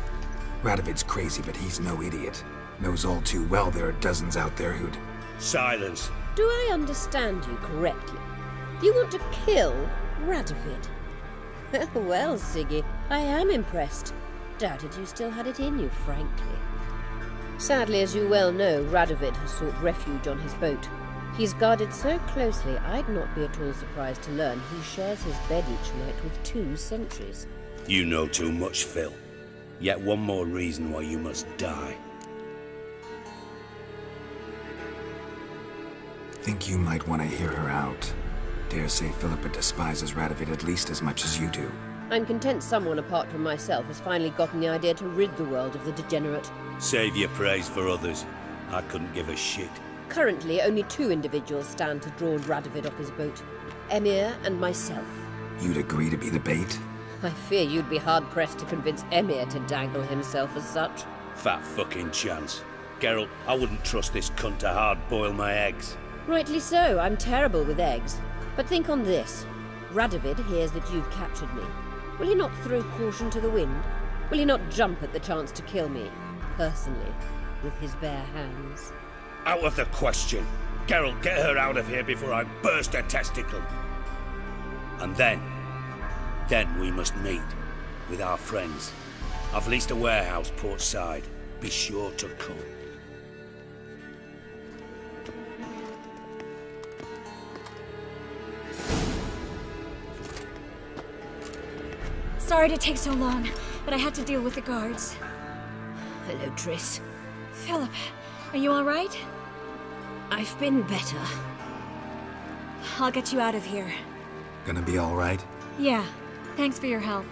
Radovid's crazy, but he's no idiot. Knows all too well there are dozens out there who'd... Silence. Do I understand you correctly? You want to kill Radovid? Well, Siggy, I am impressed. Doubted you still had it in you, frankly. Sadly, as you well know, Radovid has sought refuge on his boat. He's guarded so closely, I'd not be at all surprised to learn he shares his bed each night with 2 sentries. You know too much, Phil. Yet one more reason why you must die. Think you might want to hear her out. Dare say Philippa despises Radovid at least as much as you do. I'm content someone apart from myself has finally gotten the idea to rid the world of the degenerate. Save your praise for others. I couldn't give a shit. Currently, only 2 individuals stand to draw Radovid off his boat. Emir and myself. You'd agree to be the bait? I fear you'd be hard-pressed to convince Emir to dangle himself as such. Fat fucking chance. Geralt, I wouldn't trust this cunt to hard-boil my eggs. Rightly so, I'm terrible with eggs. But think on this. Radovid hears that you've captured me. Will he not throw caution to the wind? Will he not jump at the chance to kill me, personally, with his bare hands? Out of the question. Geralt, get her out of here before I burst her testicle. And then we must meet with our friends. I've leased a warehouse port side. Be sure to come. Sorry to take so long, but I had to deal with the guards. Hello, Triss. Philip, are you all right? I've been better. I'll get you out of here. Gonna be all right? Yeah. Thanks for your help.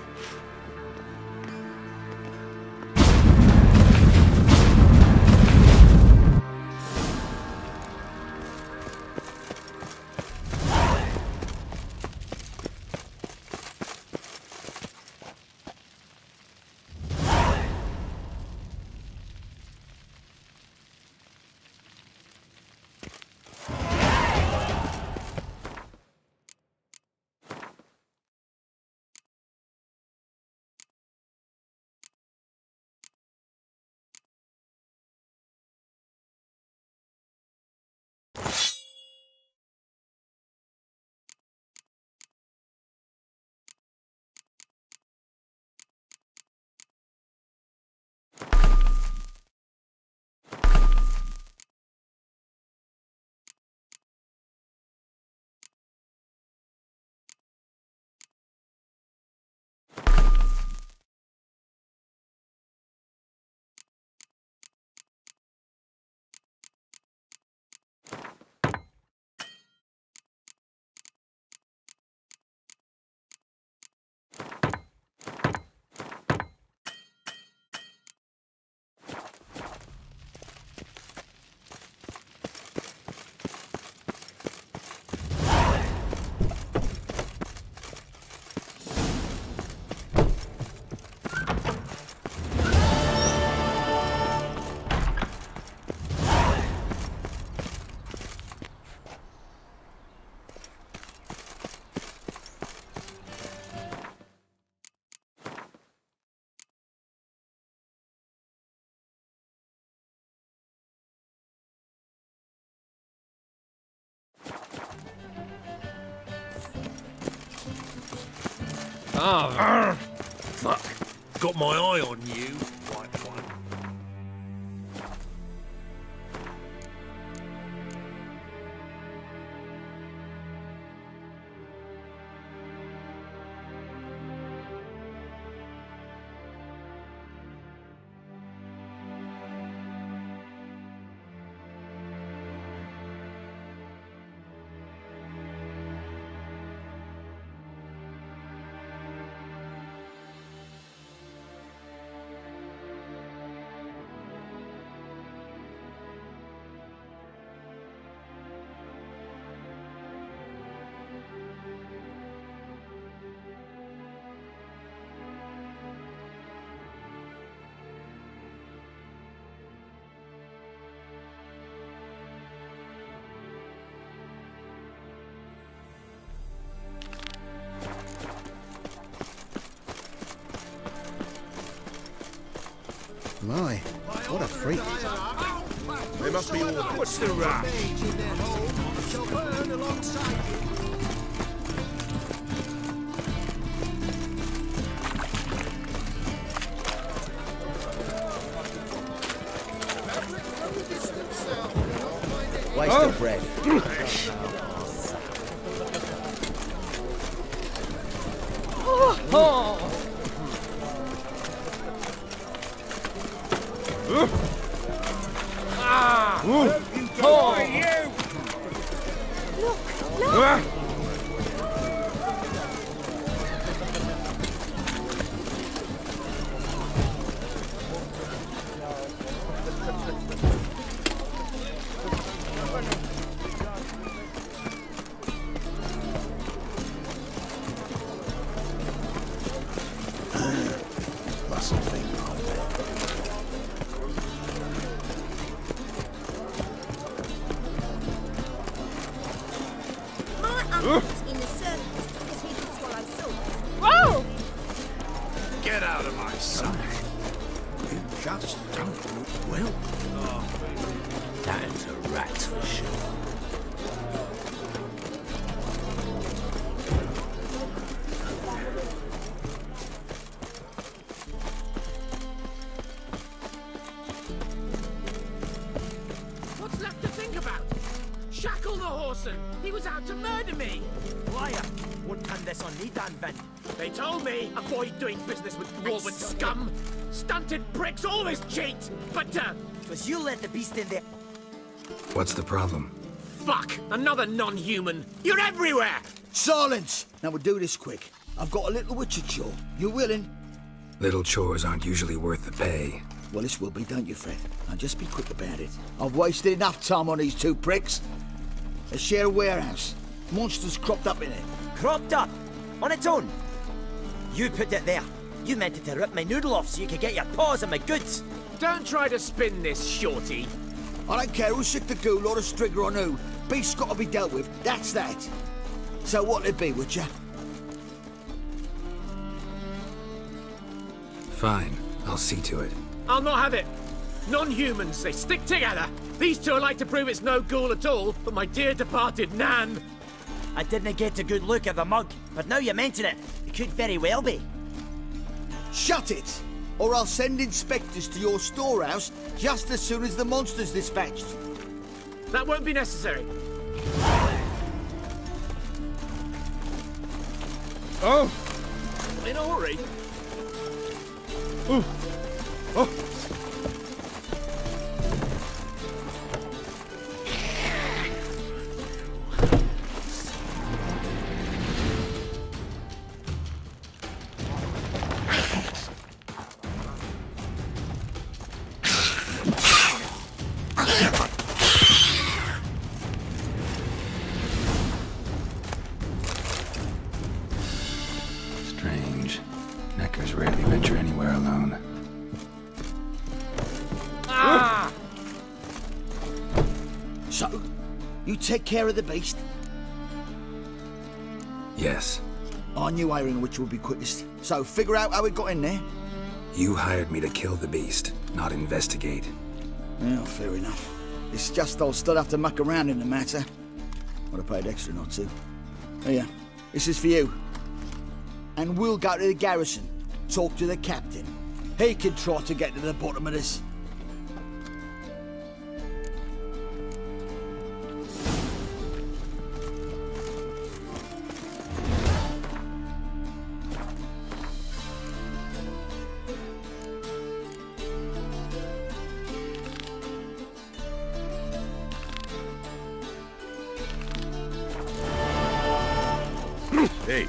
Ah, fuck. Got my eye on you, white one. My, what a freak. They must be all... What's the rap? Waste of breath. Ah! Who are you? Look! Mustn't think like that. In the circus because he can swallow swords. Whoa! Get out of my sight. You just don't look well. That a rat for sure. What's left to think about? Shackle the horseman! He was out to murder me! Liar! Won't turn this on me, Dan Vin. They told me, avoid doing business with dwarven scum! Stunted pricks always cheat! But, Twas you let the beast in there. What's the problem? fuck! Another non-human! You're everywhere! Silence! Now we'll do this quick. I've got a little witcher chore. You willing? Little chores aren't usually worth the pay. Well, this will be, don't you, Fred? Now just be quick about it. I've wasted enough time on these two pricks. They share a warehouse. Monsters cropped up in it. Cropped up? On its own? You put it there. You meant it to rip my noodle off so you could get your paws on my goods. Don't try to spin this, shorty. I don't care who's sick the ghoul or the strigger on who. Beast's got to be dealt with. That's that. So what'll it be, Witcher? Fine. I'll see to it. I'll not have it. Non-humans, they stick together. These two like to prove it's no ghoul at all, but my dear departed Nan. I didn't get a good look at the mug, but now you mention it, it could very well be. Shut it! Or I'll send inspectors to your storehouse just as soon as the monster's dispatched. That won't be necessary. Oh! In a hurry. Ooh. Oh! Strange. Neckers rarely venture anywhere alone. Ah! So, you take care of the beast? Yes. I knew hiring which would be quickest. So, figure out how it got in there. You hired me to kill the beast, not investigate. Well, fair enough. It's just I'll still have to muck around in the matter. I'd have paid extra not to. Here, this is for you. And we'll go to the garrison, talk to the captain. He can try to get to the bottom of this. Hey,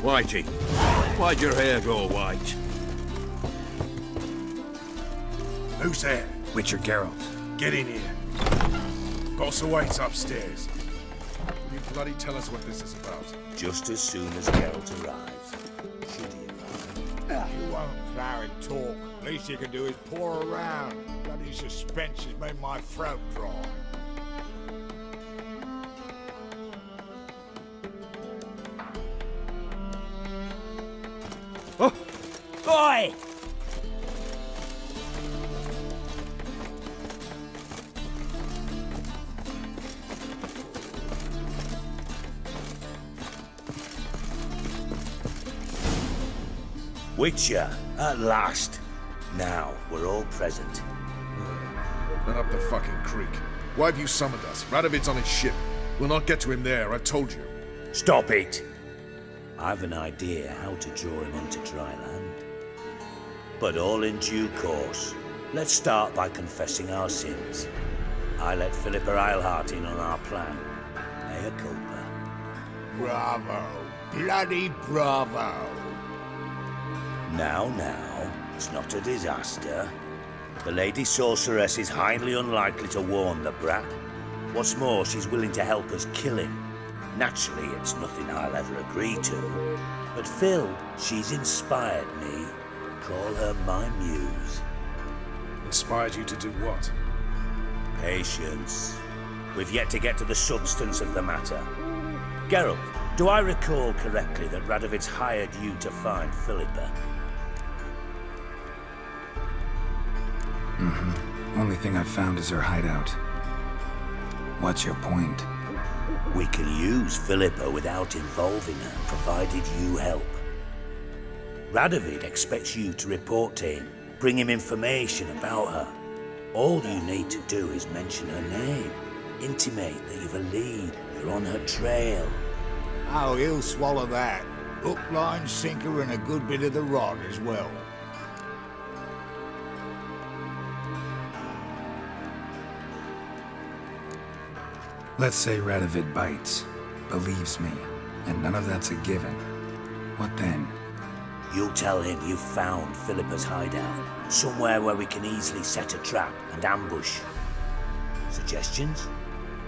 Whitey, why'd your hair go white? Who's there? Witcher Geralt. Get in here. Boss awaits upstairs. Will you bloody tell us what this is about? Just as soon as Geralt arrives. Should he arrive? You won't plow and talk. Least you can do is pour around. Bloody suspense has made my throat dry. Oh! Boy! Witcher, at last. Now, we're all present. Run up the fucking creek. Why have you summoned us? Radovid's on his ship. We'll not get to him there, I've told you. Stop it! I've an idea how to draw him onto dry land. But all in due course. Let's start by confessing our sins. I let Philippa Eilhart in on our plan. Mea culpa. Bravo. Bloody bravo. Now, it's not a disaster. The Lady Sorceress is highly unlikely to warn the brat. What's more, she's willing to help us kill him. Naturally, it's nothing I'll ever agree to. But Phil, she's inspired me. Call her my muse. Inspired you to do what? Patience. We've yet to get to the substance of the matter. Geralt, do I recall correctly that Radovid's hired you to find Philippa? Mm-hmm. Only thing I've found is her hideout. What's your point? We can use Philippa without involving her, provided you help. Radovid expects you to report to him, bring him information about her. All you need to do is mention her name, intimate that you've a lead, you're on her trail. Oh, he'll swallow that. Hook, line, sinker, and a good bit of the rod as well. Let's say Radovid bites, believes me, and none of that's a given. What then? You'll tell him you've found Philippa's hideout, somewhere where we can easily set a trap and ambush. Suggestions?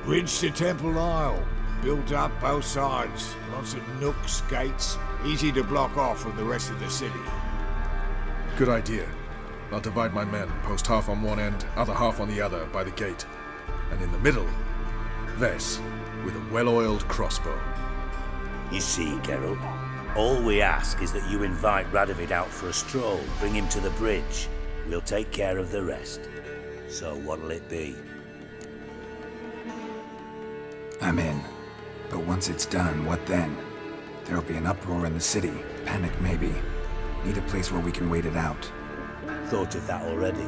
Bridge to Temple Isle. Built up both sides. Lots of nooks, gates. Easy to block off from the rest of the city. Good idea. I'll divide my men, post half on one end, other half on the other, by the gate. And in the middle, Vess, with a well-oiled crossbow. You see, Geralt, all we ask is that you invite Radovid out for a stroll, bring him to the bridge. We'll take care of the rest. So what'll it be? I'm in. But once it's done, what then? There'll be an uproar in the city. Panic, maybe. Need a place where we can wait it out. Thought of that already.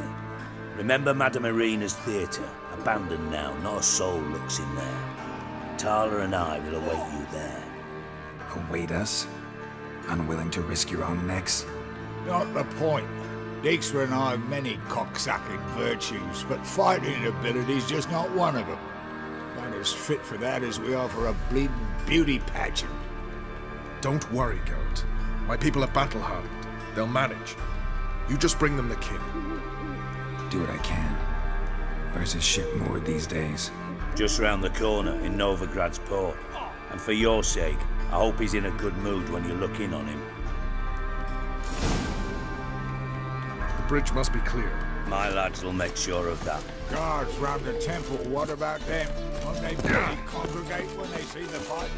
Remember Madame Irina's theatre? Abandoned now, not a soul looks in there. Tala and I will await you there. Await us? Unwilling to risk your own necks? Not the point. Dijkstra and I have many cocksucking virtues, but fighting ability's just not one of them. Not as fit for that as we are for a bleeding beauty pageant. Don't worry, Geralt. My people are battle-hardened. They'll manage. You just bring them the king. Do what I can. Where's his ship moored these days? Just round the corner, in Novigrad's port. And for your sake, I hope he's in a good mood when you look in on him. The bridge must be cleared. My lads will make sure of that. Guards round the temple, what about them? Won't they bloody congregate when they see the fight?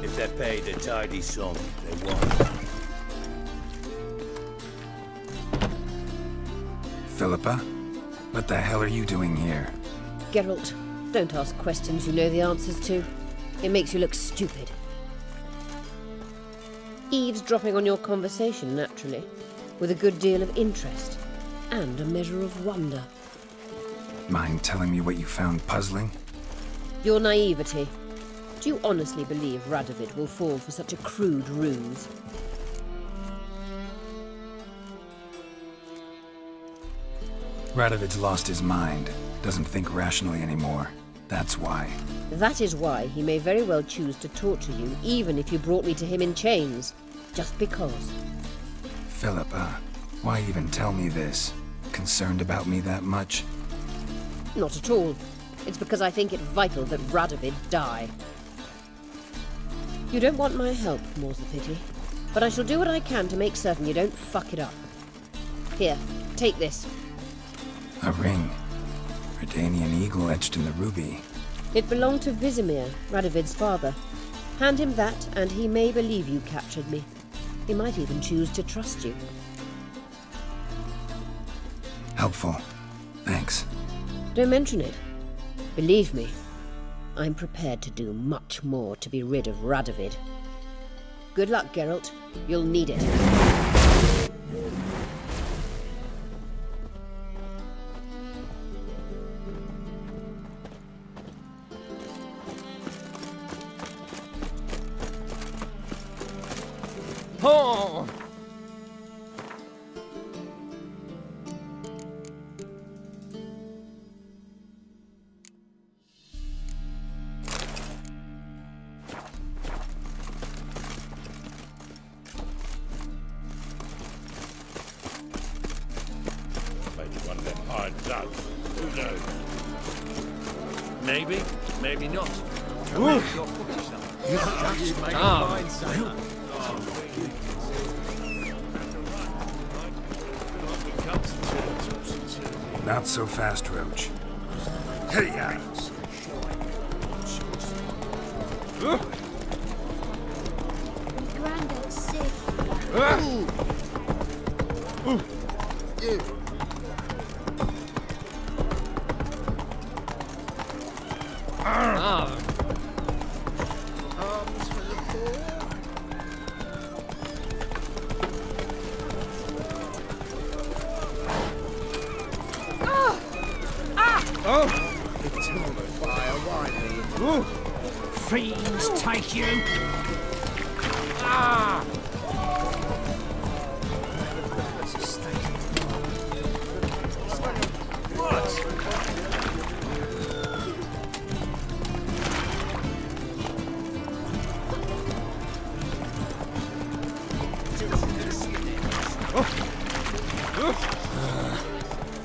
If they're paid a tidy sum, they won't. Philippa? What the hell are you doing here? Geralt, don't ask questions you know the answers to. It makes you look stupid. Eavesdropping on your conversation, naturally, with a good deal of interest and a measure of wonder. Mind telling me what you found puzzling? Your naivety. Do you honestly believe Radovid will fall for such a crude ruse? Radovid's lost his mind. Doesn't think rationally anymore. That's why. That is why he may very well choose to torture you, even if you brought me to him in chains. Just because. Philippa, why even tell me this? Concerned about me that much? Not at all. It's because I think it vital that Radovid die. You don't want my help, more's the pity. But I shall do what I can to make certain you don't fuck it up. Here, take this. A ring. Redanian eagle etched in the ruby. It belonged to Vizimir, Radovid's father. Hand him that, and he may believe you captured me. He might even choose to trust you. Helpful. Thanks. Don't mention it. Believe me, I'm prepared to do much more to be rid of Radovid. Good luck, Geralt. You'll need it. Oh! Maybe one of them hired thugs. Who knows? Maybe, maybe not. Not so fast, Roach. Hey-ya! Granddad's sick. Arms for the poor. Oh! It's on fire, why me? Fiends take you! Ah!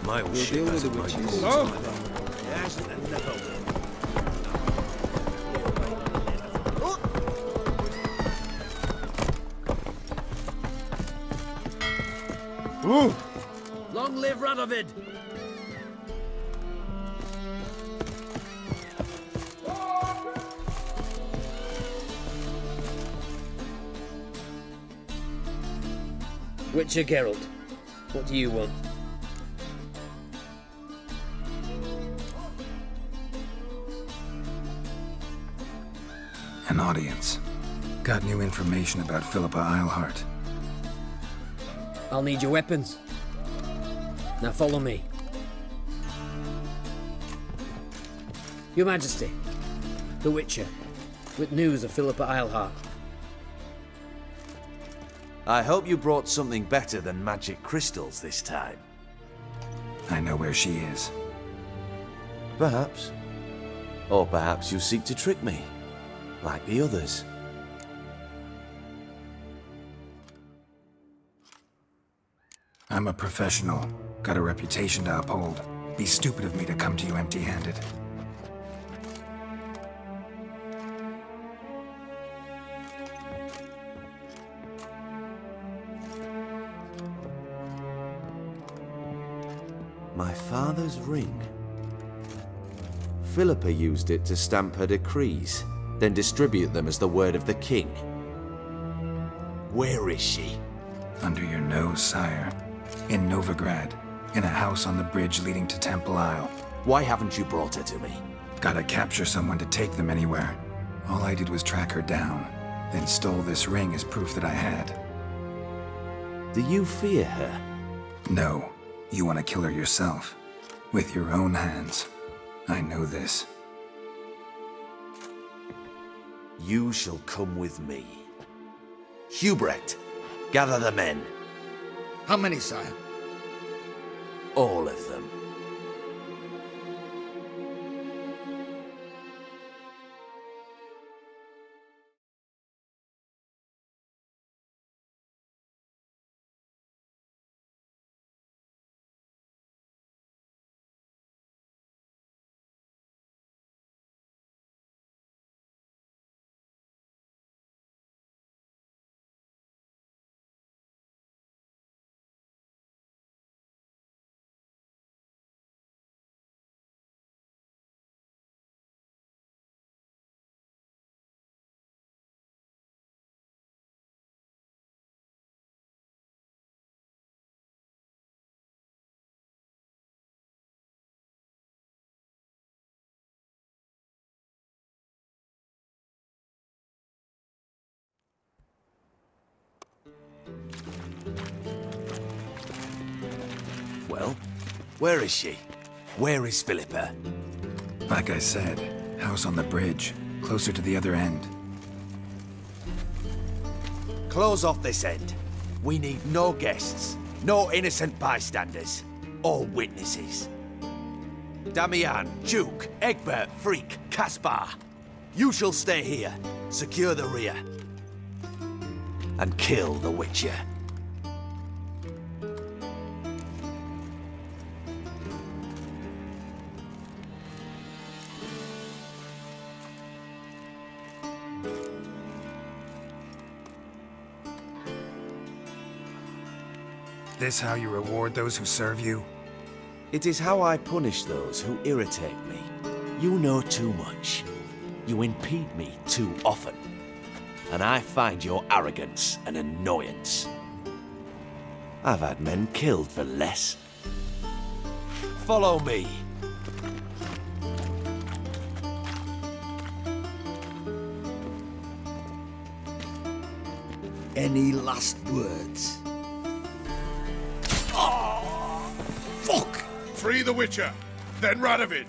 My We'll ship deal with has the my witches. balls. Oh. Yes, and never will. Ooh. Long live Radovid! Witcher Geralt, what do you want? An audience. Got new information about Philippa Eilhart. I'll need your weapons. Now follow me. Your Majesty, the Witcher, with news of Philippa Eilhart. I hope you brought something better than magic crystals this time. I know where she is. Perhaps. Or perhaps you seek to trick me, like the others. I'm a professional. Got a reputation to uphold. Be stupid of me to come to you empty-handed. My father's ring. Philippa used it to stamp her decrees, then distribute them as the word of the king. Where is she? Under your nose, sire. In Novigrad. In a house on the bridge leading to Temple Isle. Why haven't you brought her to me? Gotta capture someone to take them anywhere. All I did was track her down, then stole this ring as proof that I had. Do you fear her? No. You want to kill her yourself. With your own hands. I know this. You shall come with me. Hubrecht, gather the men. How many, sire? All of them. Well, where is she? Where is Philippa? Like I said, house on the bridge, closer to the other end. Close off this end. We need no guests, no innocent bystanders, or witnesses. Damian, Duke, Egbert, Freak, Caspar. You shall stay here, secure the rear, and kill the Witcher. This how you reward those who serve you? It is how I punish those who irritate me. You know too much. You impede me too often. And I find your arrogance an annoyance. I've had men killed for less. Follow me. Any last words? Oh, fuck! Free the Witcher, then Radovid.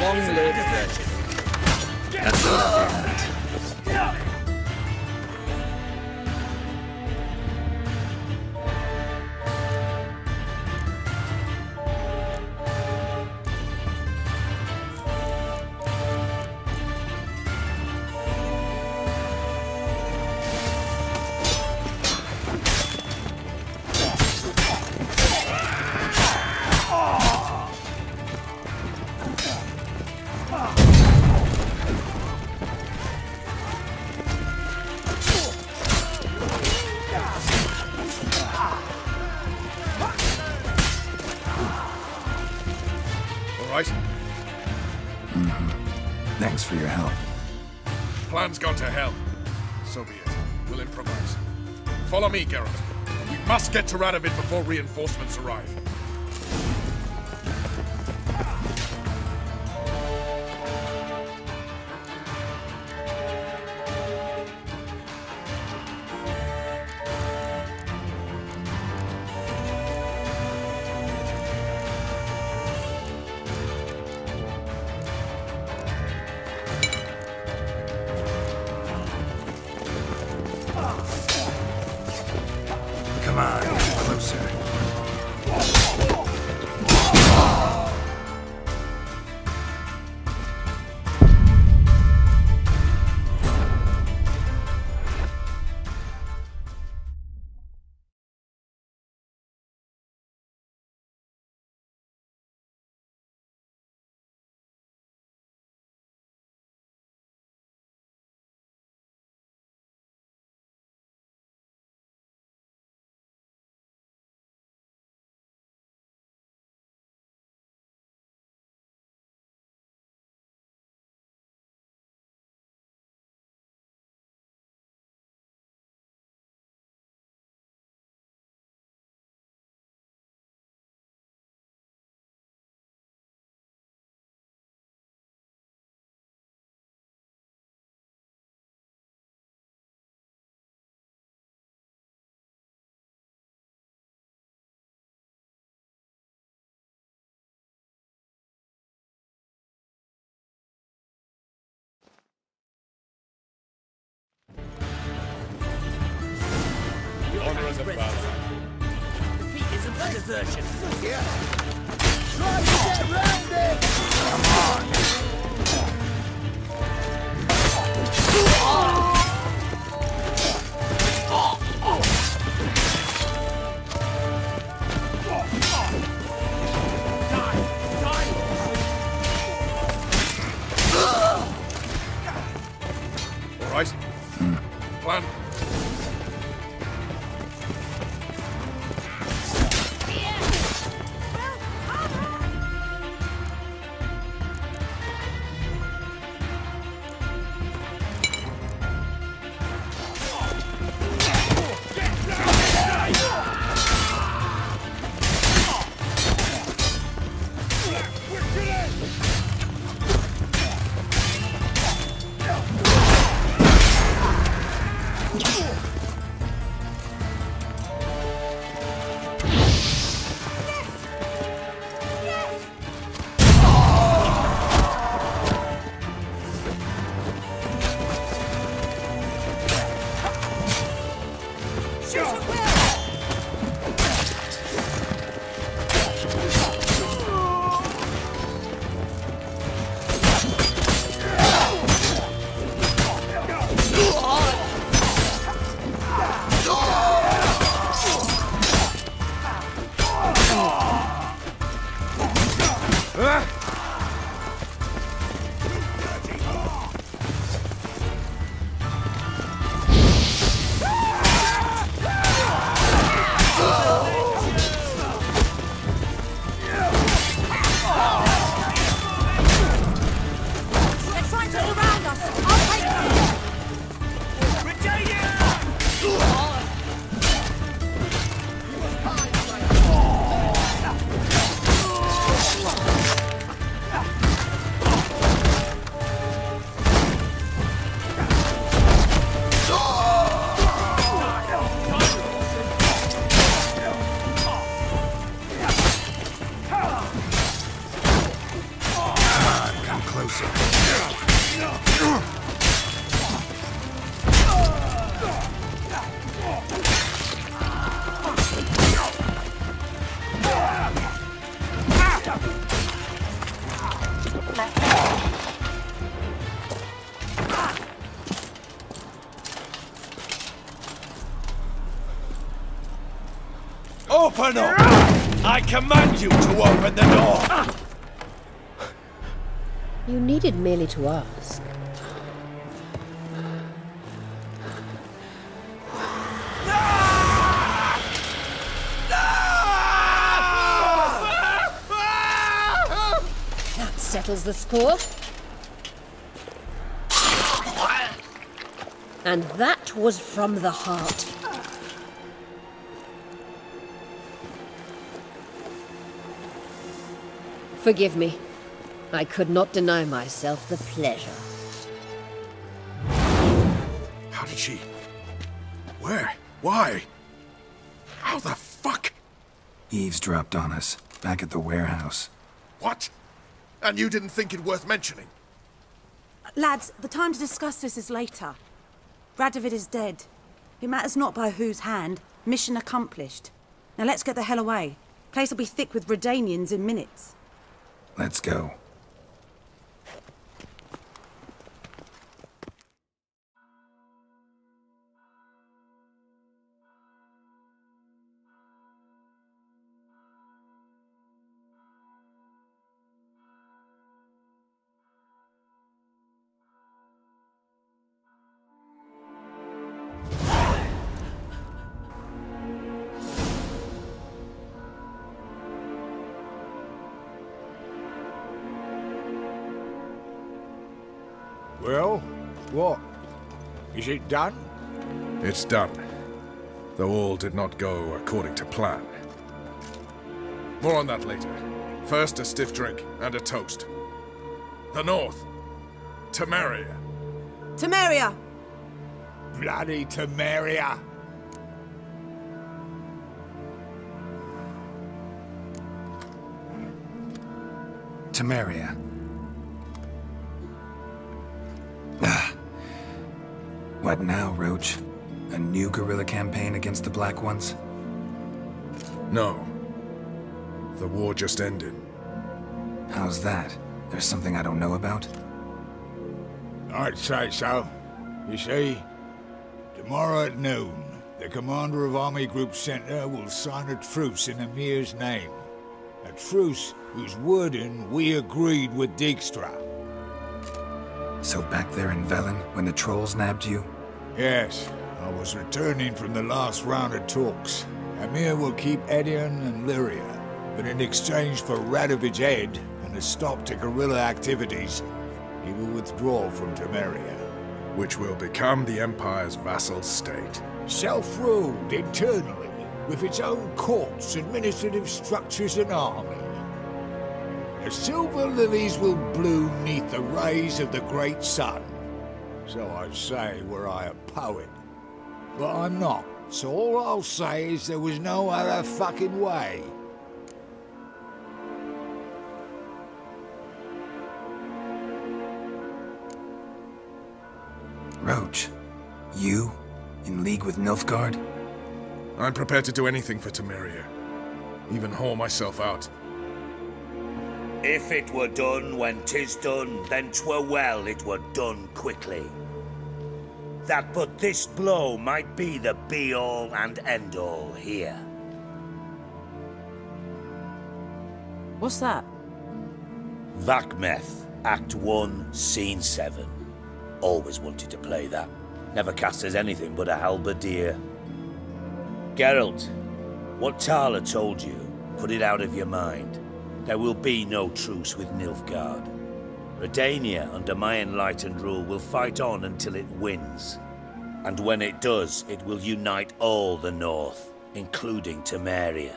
Long live desertion. That's it. Thanks for your help. Plan's gone to hell. So be it. We'll improvise. Follow me, Geralt. We must get to Radovid before reinforcements arrive. Come on, closer. Honor the battle. Defeat isn't a desertion. Yeah. Try to get round it! Come on! All right. Plan. Open up! I command you to open the door! You needed merely to ask. That settles the score. And that was from the heart. Forgive me. I could not deny myself the pleasure. How did she... Where? Why? How the fuck? Eavesdropped on us, back at the warehouse. What? And you didn't think it worth mentioning? Lads, the time to discuss this is later. Radovid is dead. It matters not by whose hand. Mission accomplished. Now let's get the hell away. Place will be thick with Redanians in minutes. Let's go. Well, what? Is it done? It's done. Though all did not go according to plan. More on that later. First, a stiff drink and a toast. The North. Temeria. Temeria! Bloody Temeria! Temeria. What now, Roach? A new guerrilla campaign against the Black Ones? No. The war just ended. How's that? There's something I don't know about? I'd say so. You see, tomorrow at noon, the commander of Army Group Center will sign a truce in Emir's name. A truce whose wording we agreed with Dijkstra. So back there in Velen, when the trolls nabbed you? Yes, I was returning from the last round of talks. Emir will keep Edion and Lyria, but in exchange for Radovid's head and a stop to guerrilla activities, he will withdraw from Temeria. Which will become the Empire's vassal state. Self-ruled internally, with its own courts, administrative structures and army. The silver lilies will bloom neath the rays of the great sun. So I'd say were I a poet. But I'm not, so all I'll say is there was no other fucking way. Roach, you? In league with Nilfgaard? I'm prepared to do anything for Temeria. Even haul myself out. If it were done when 'tis done, then 'twere well it were done quickly. That but this blow might be the be-all and end-all here. What's that? Vakmeth, Act 1, Scene 7. Always wanted to play that. Never cast as anything but a halberdier. Geralt, what Tala told you, put it out of your mind. There will be no truce with Nilfgaard. Redania, under my enlightened rule, will fight on until it wins. And when it does, it will unite all the North, including Temeria.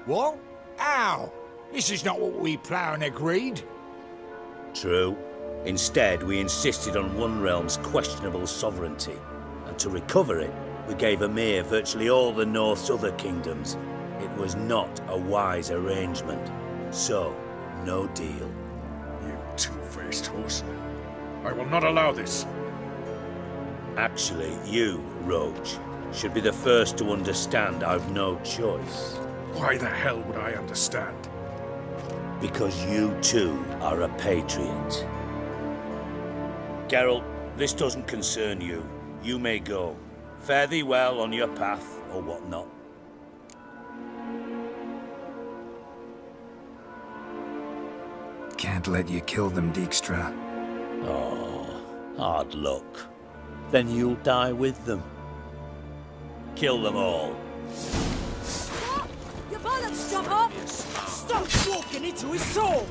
What? How? This is not what we planned and agreed. True. Instead, we insisted on one realm's questionable sovereignty. And to recover it, we gave Emir virtually all the North's other kingdoms. It was not a wise arrangement. So, no deal. You two-faced horseman. I will not allow this. Actually, you, Roach, should be the first to understand I've no choice. Why the hell would I understand? Because you too are a patriot. Geralt, this doesn't concern you. You may go. Fare thee well on your path, or whatnot. can't let you kill them, Dijkstra. Oh, hard luck. Then you'll die with them. Kill them all. Your bollocks jump off! Stop walking into his soul!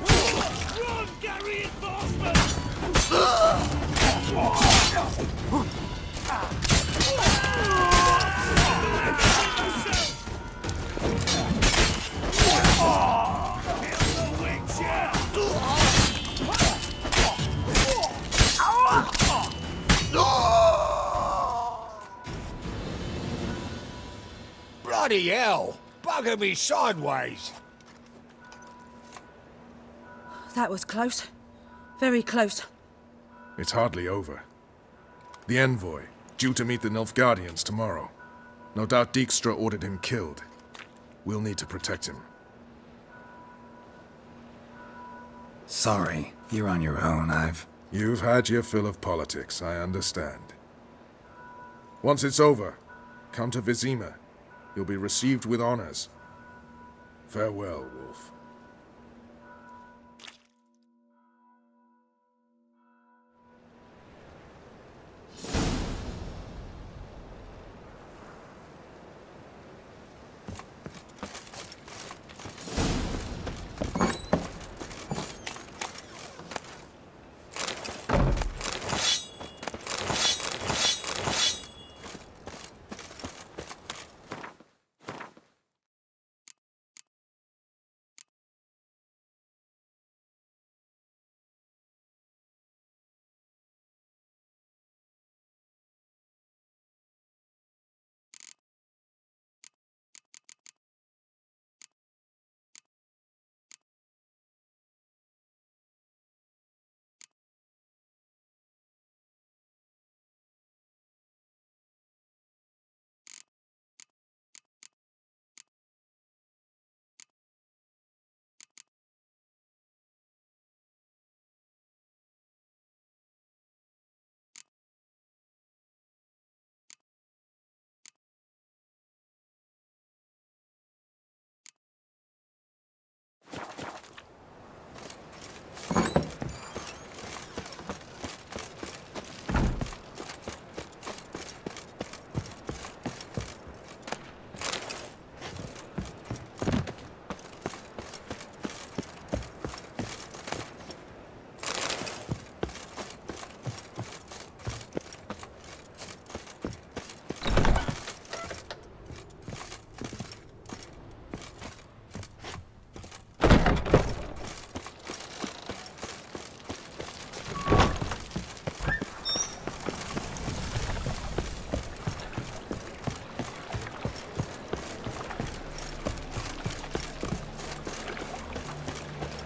Run, Gary, enforcement! Bloody hell! Bugger me sideways! That was close. Very close. It's hardly over. The envoy, due to meet the Nilfgaardians tomorrow. No doubt Dijkstra ordered him killed. We'll need to protect him. Sorry, you're on your own. You've had your fill of politics, I understand. Once it's over, come to Vizima. You'll be received with honors. Farewell, Wolf.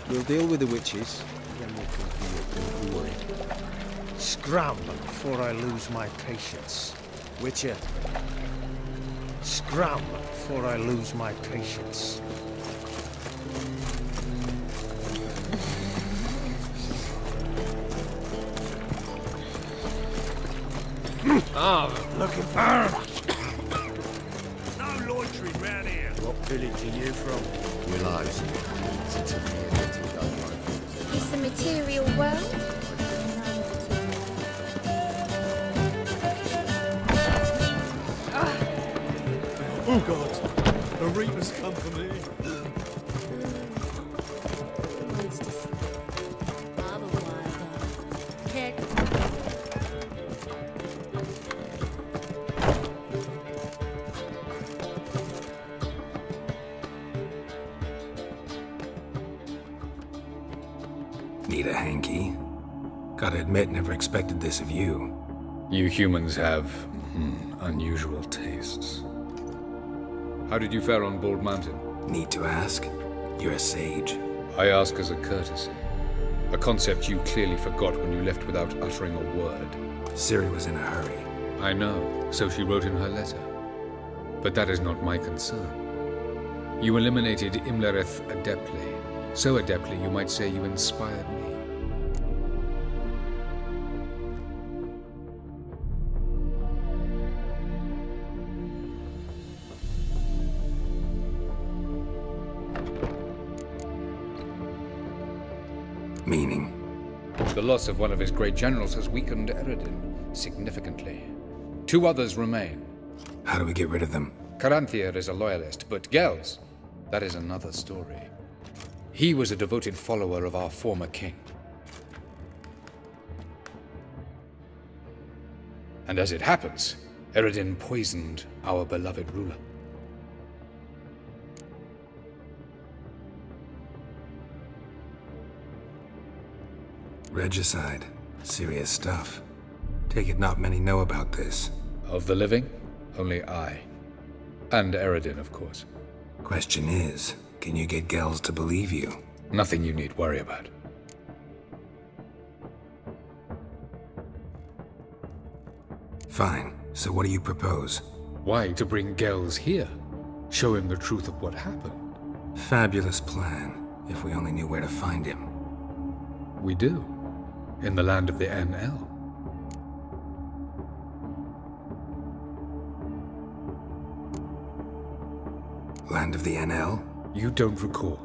We'll deal with the witches, then we'll come for you, don't you worry. Scram before I lose my patience. Witcher. Scram before I lose my patience. Looking for... No loitering round here. What village are you from? Willows. It's the material world. Oh God! The Reapers come for me. Need a hanky? Gotta admit, never expected this of you. You humans have unusual tastes. How did you fare on Bald Mountain? Need to ask? You're a sage. I ask as a courtesy. A concept you clearly forgot when you left without uttering a word. Ciri was in a hurry. I know, so she wrote in her letter. But that is not my concern. You eliminated Imlerith adeptly. So adeptly, you might say you inspired me. Meaning? The loss of one of his great generals has weakened Eredin significantly. 2 others remain. How do we get rid of them? Caranthier is a loyalist, but Gels, that is another story. He was a devoted follower of our former king. And as it happens, Eredin poisoned our beloved ruler. Regicide. Serious stuff. Take it not many know about this. Of the living, only I. And Eredin, of course. Question is, can you get Gels to believe you? Nothing you need worry about. Fine. So what do you propose? Why, to bring Gels here. Show him the truth of what happened. Fabulous plan, if we only knew where to find him. We do. In the land of the NL. Land of the NL? You don't recall.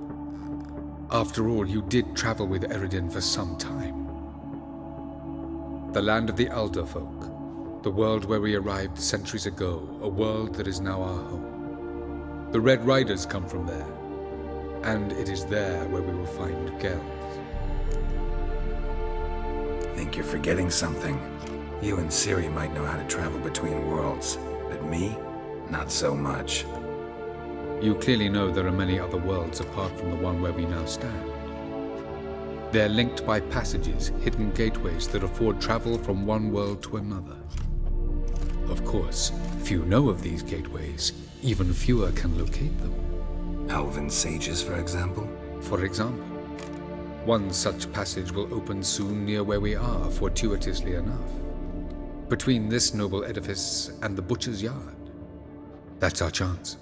After all, you did travel with Eredin for some time. The land of the Elder Folk. The world where we arrived centuries ago. A world that is now our home. The Red Riders come from there. And it is there where we will find Gels. Think you're forgetting something. You and Ciri might know how to travel between worlds, but me? Not so much. You clearly know there are many other worlds apart from the one where we now stand. They're linked by passages, hidden gateways that afford travel from one world to another. Of course, few know of these gateways, even fewer can locate them. Elven sages, for example? For example. One such passage will open soon near where we are, fortuitously enough. Between this noble edifice and the butcher's yard. That's our chance.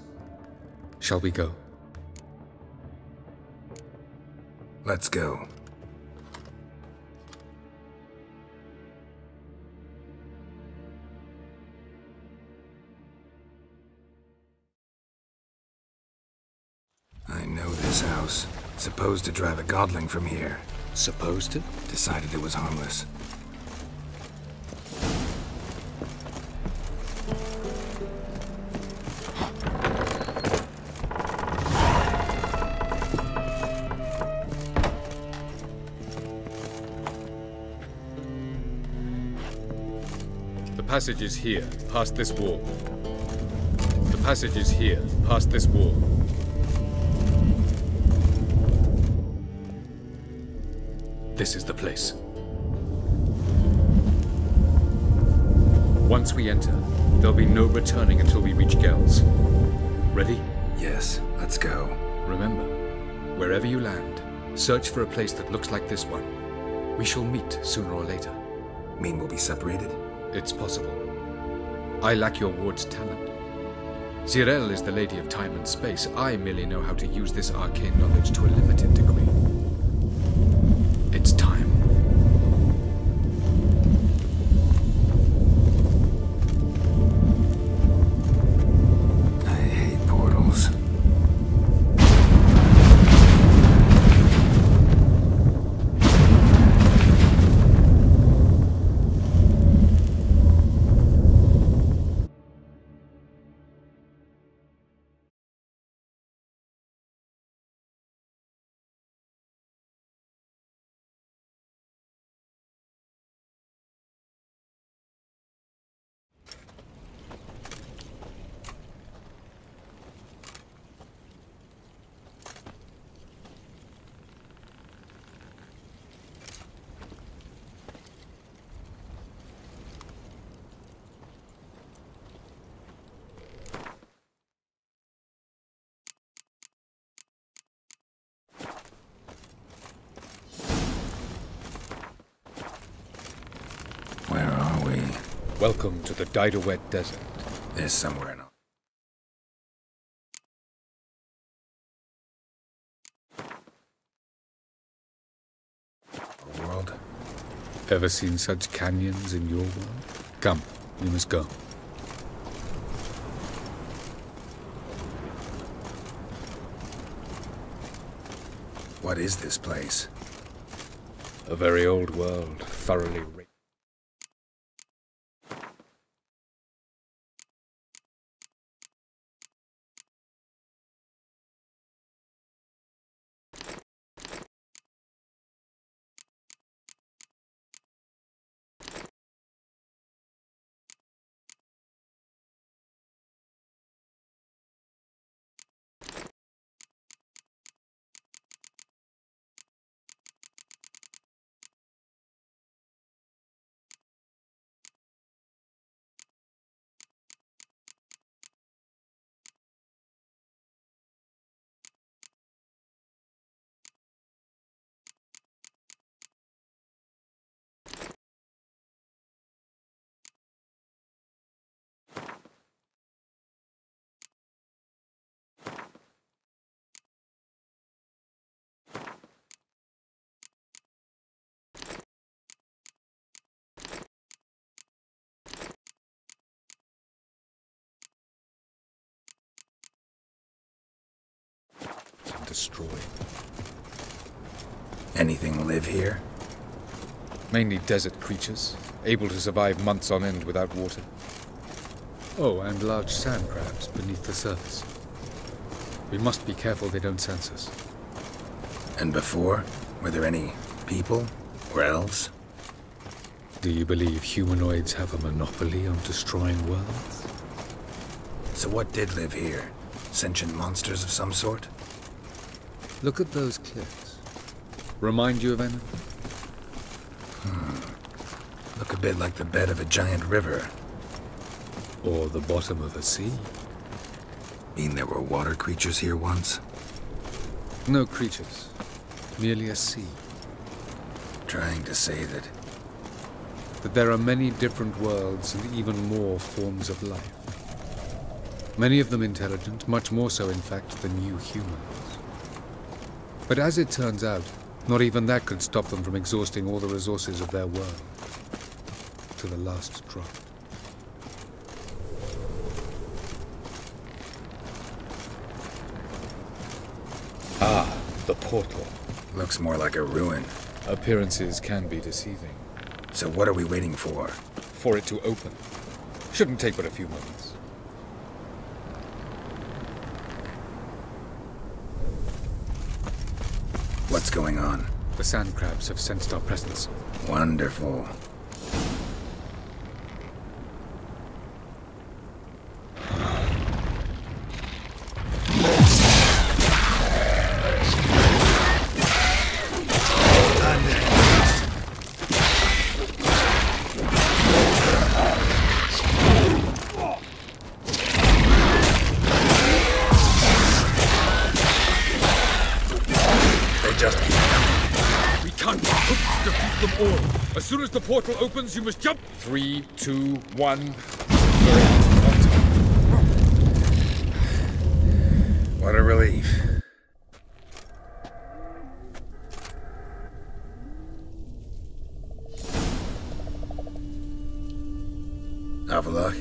Shall we go? Let's go. I know this house. Supposed to drive a godling from here. Supposed to? Decided it was harmless. The passage is here, past this wall. The passage is here, past this wall. This is the place. Once we enter, there'll be no returning until we reach Gels. Ready? Yes, let's go. Remember, wherever you land, search for a place that looks like this one. We shall meet sooner or later. Mean we'll be separated? It's possible. I lack your ward's talent. Zirel is the Lady of Time and Space. I merely know how to use this arcane knowledge to a limited degree. It's time. I hate portals. Where are we? Welcome to the Didowet Desert. There's somewhere in our world. Ever seen such canyons in your world? Come, we must go. What is this place? A very old world, thoroughly rich. Destroyed. Anything live here? Mainly desert creatures, able to survive months on end without water. Oh, and large sand crabs beneath the surface. We must be careful they don't sense us. And before, were there any people or elves? Do you believe humanoids have a monopoly on destroying worlds? So what did live here? Sentient monsters of some sort? Look at those cliffs. Remind you of anything? Look a bit like the bed of a giant river. Or the bottom of a sea. Mean there were water creatures here once? No creatures. Merely a sea. Trying to say that there are many different worlds and even more forms of life. Many of them intelligent, much more so in fact than you humans. But as it turns out, not even that could stop them from exhausting all the resources of their world. To the last drop. Ah, the portal. Looks more like a ruin. Appearances can be deceiving. So what are we waiting for? For it to open. Shouldn't take but a few moments. What's going on? The sand crabs have sensed our presence. Wonderful. As soon as the portal opens, you must jump! 3, 2, 1. What a relief. Have a look.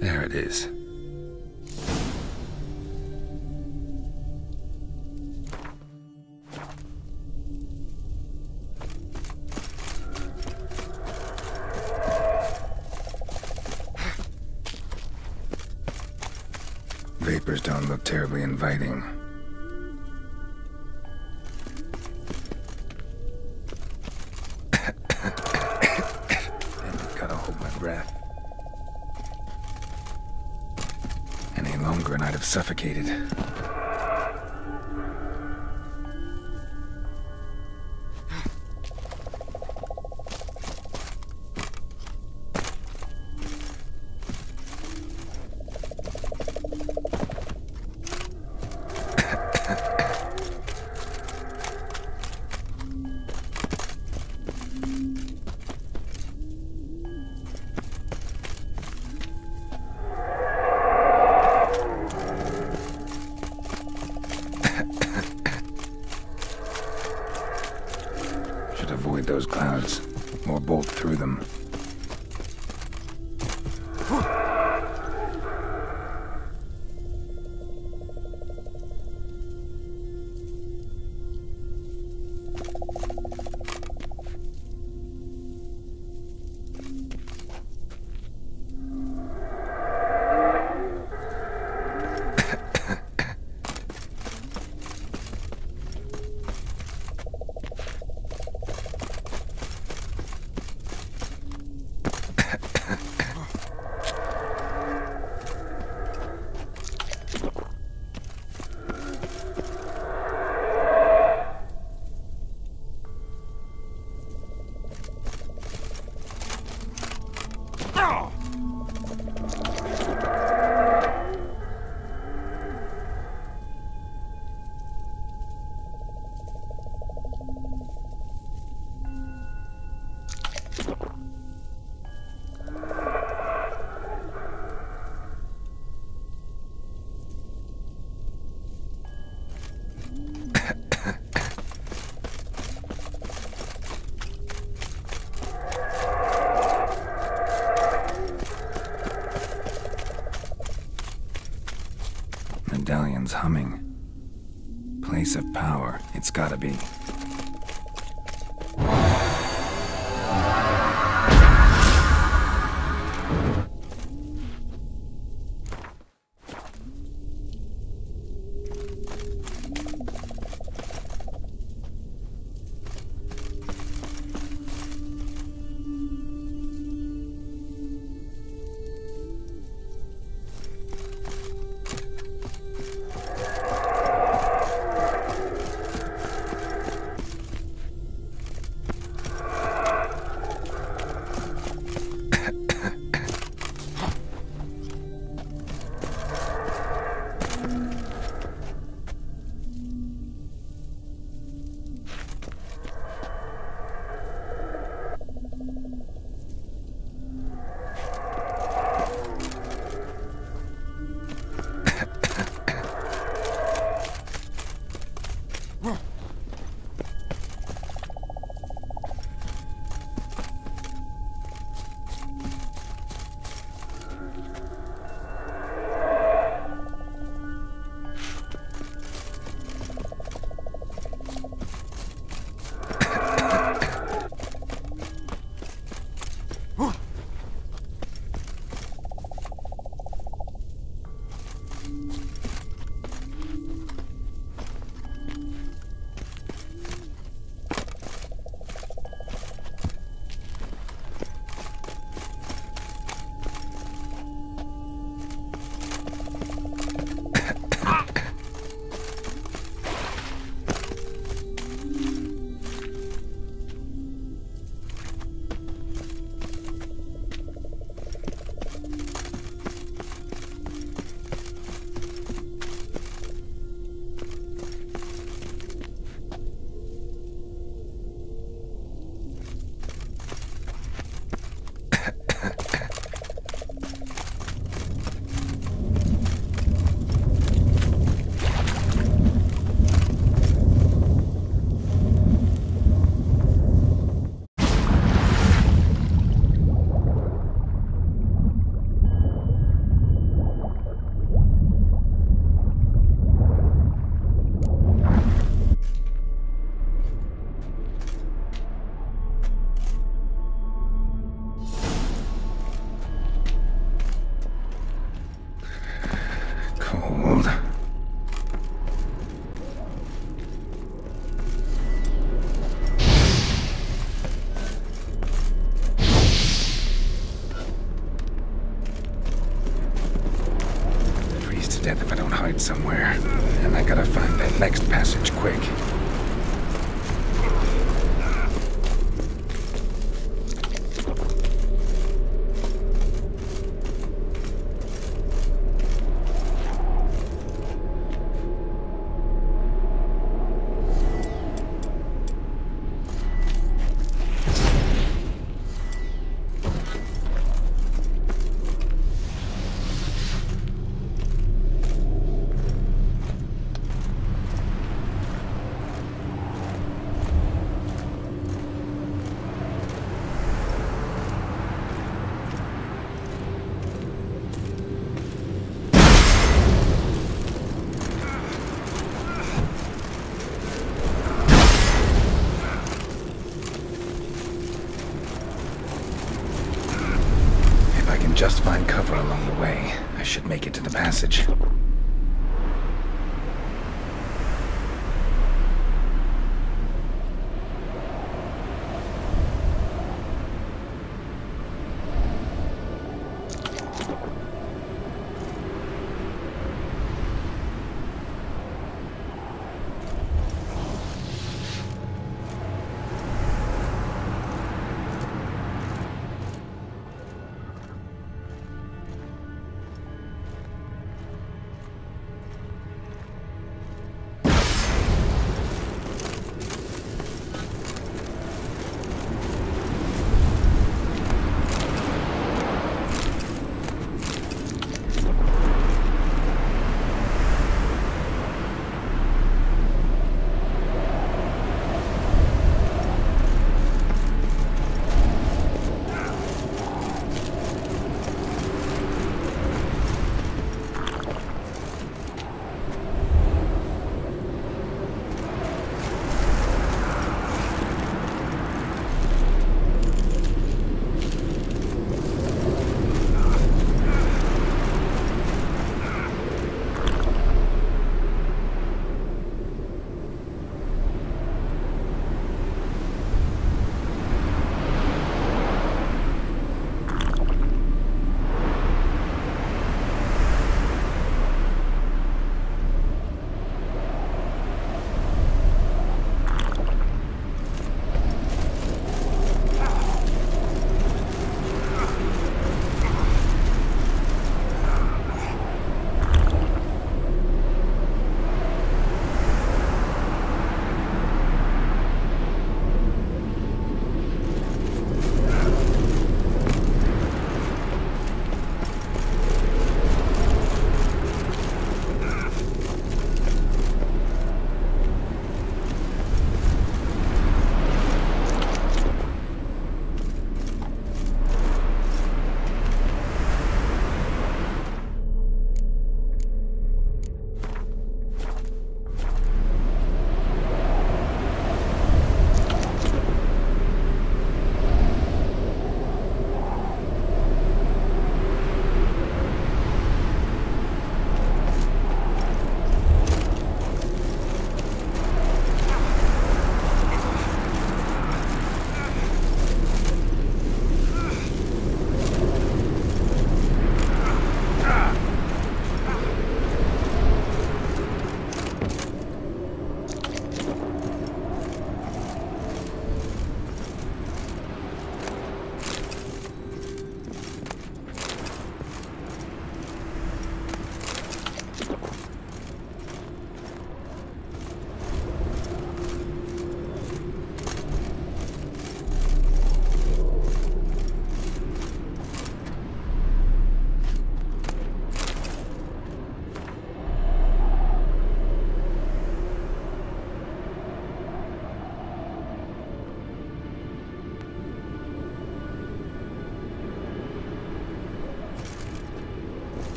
There it is. Vapors don't look terribly inviting. And I've gotta hold my breath. Any longer and I'd have suffocated. through them. Medallion's humming. Place of power, it's gotta be. Death if I don't hide somewhere. And I gotta find that next passage quick. I can just find cover along the way, I should make it to the passage.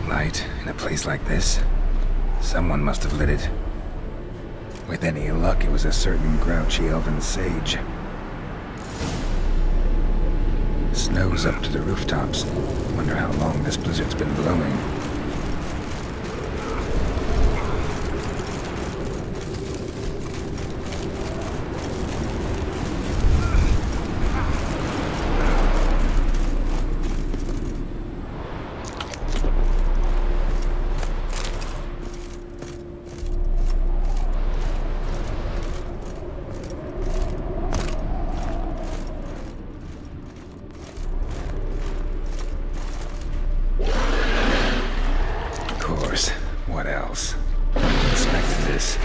Light in a place like this? Someone must have lit it. With any luck, it was a certain grouchy elven sage. Snow's up to the rooftops. Wonder how long this blizzard's been blowing. What else? I expected this.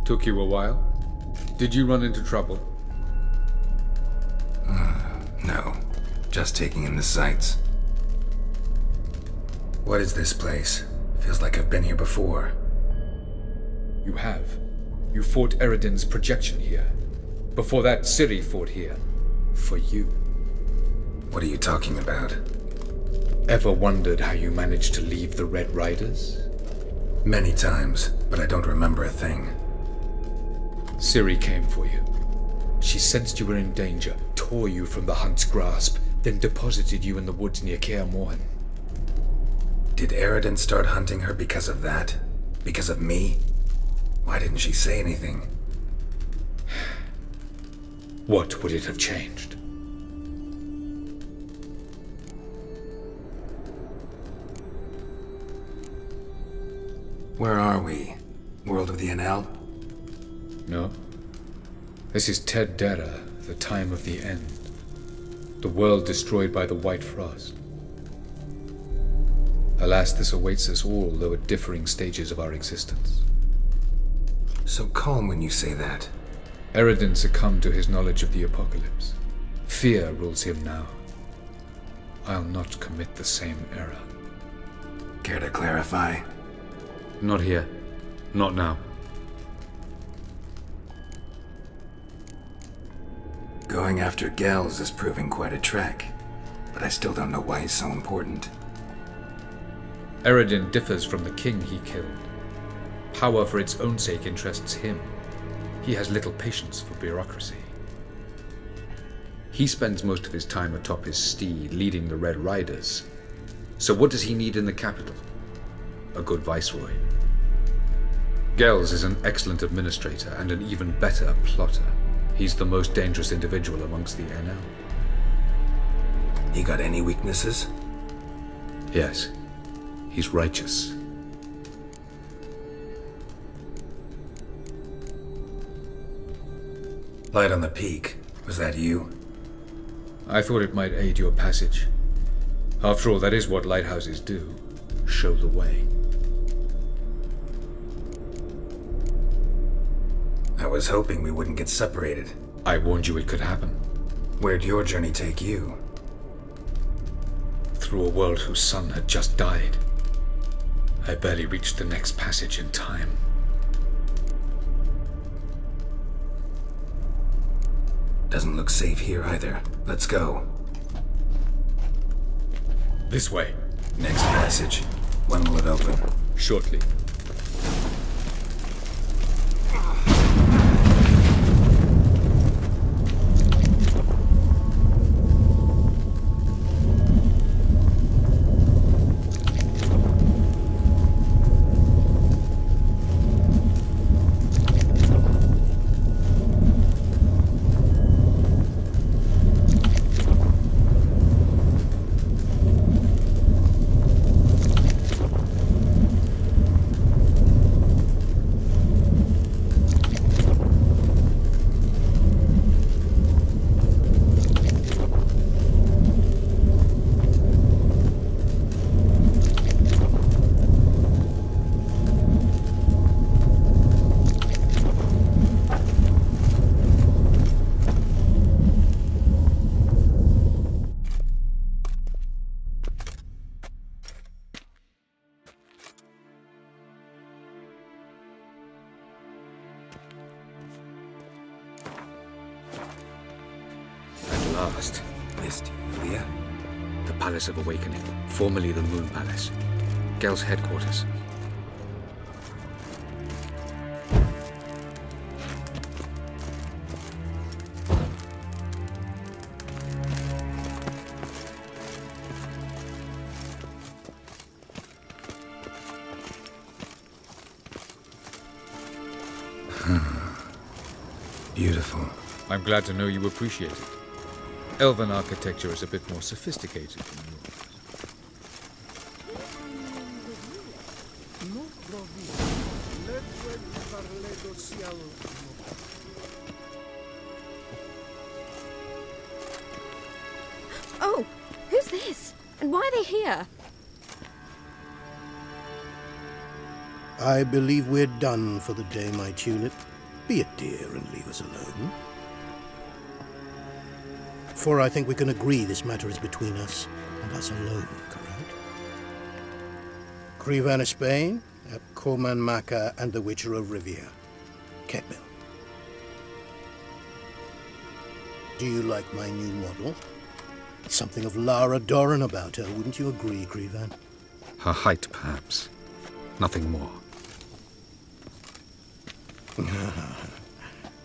Took you a while? Did you run into trouble? No. Just taking in the sights. What is this place? Feels like I've been here before. You have. You fought Eridan's projection here. Before that, Ciri fought here. For you. What are you talking about? Ever wondered how you managed to leave the Red Riders? Many times, but I don't remember a thing. Ciri came for you. She sensed you were in danger, tore you from the Hunt's grasp, then deposited you in the woods near Kaer Morhen. Did Eridan start hunting her because of that? Because of me? Why didn't she say anything? What would it have changed? Where are we? World of the NL? No. This is Ted Dera, the time of the end. The world destroyed by the White Frost. Alas, this awaits us all, though at differing stages of our existence. So calm when you say that. Eridan succumbed to his knowledge of the apocalypse. Fear rules him now. I'll not commit the same error. Care to clarify? Not here. Not now. Going after Gels is proving quite a trek, but I still don't know why he's so important. Eridan differs from the king he killed. Power for its own sake interests him. He has little patience for bureaucracy. He spends most of his time atop his steed, leading the Red Riders. So what does he need in the capital? A good viceroy. Gels is an excellent administrator and an even better plotter. He's the most dangerous individual amongst the NL. He got any weaknesses? Yes. He's righteous. Light on the peak. Was that you? I thought it might aid your passage. After all, that is what lighthouses do. Show the way. I was hoping we wouldn't get separated. I warned you it could happen. Where'd your journey take you? Through a world whose sun had just died. I barely reached the next passage in time. Doesn't look safe here either. Let's go. This way. Next passage. When will it open? Shortly. Last. Mysteria? The Palace of Awakening, formerly the Moon Palace. Gel's headquarters. Beautiful. I'm glad to know you appreciate it. Elven architecture is a bit more sophisticated than yours. Oh, who's this? And why are they here? I believe we're done for the day, my tulip. be a dear and leave us alone. For I think we can agree this matter is between us and us alone, correct? Krivan of Spain, Korman Maka, and the Witcher of Rivia. Ketmil. Do you like my new model? Something of Lara Doran about her, wouldn't you agree, Krivan? Her height, perhaps. Nothing more.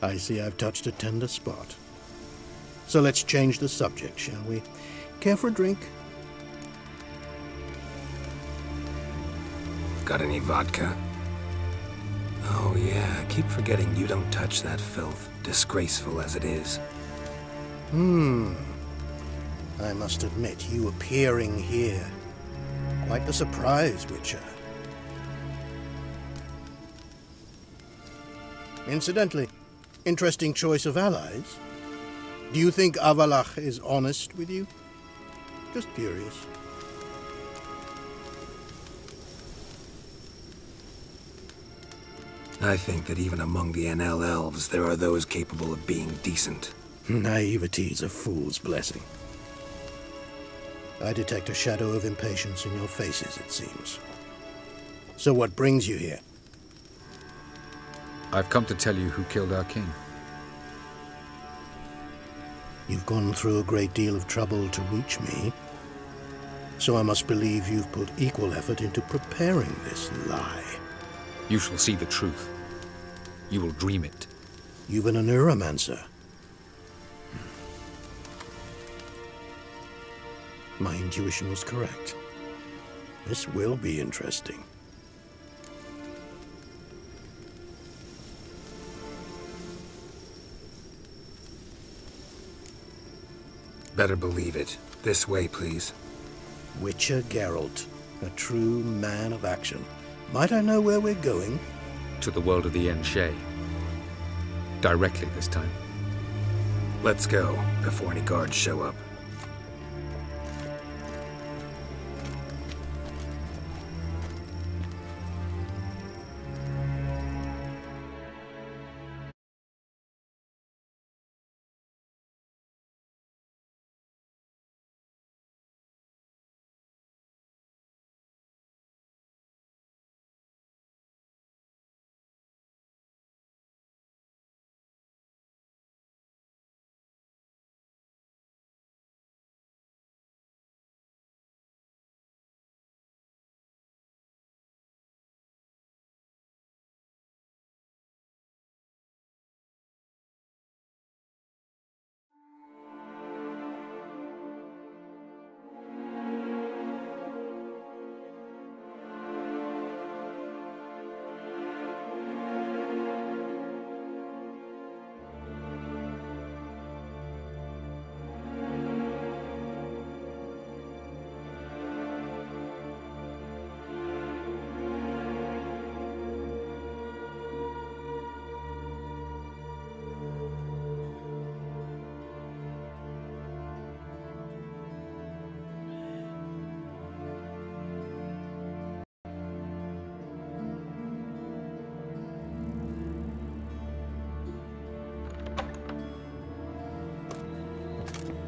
I see I've touched a tender spot. So let's change the subject, shall we? Care for a drink? Got any vodka? Oh yeah, I keep forgetting you don't touch that filth, disgraceful as it is. I must admit, you appearing here. Quite the surprise, Witcher. Incidentally, interesting choice of allies. Do you think Avalach is honest with you? Just curious. I think that even among the NL elves, there are those capable of being decent. Naivety is a fool's blessing. I detect a shadow of impatience in your faces, it seems. So what brings you here? I've come to tell you who killed our king. You've gone through a great deal of trouble to reach me, so I must believe you've put equal effort into preparing this lie. You shall see the truth. You will dream it. You've been a neuromancer. My intuition was correct. This will be interesting. Better believe it. This way, please. Witcher Geralt, a true man of action. Might I know where we're going? To the world of the Enshe. Directly this time. Let's go, before any guards show up.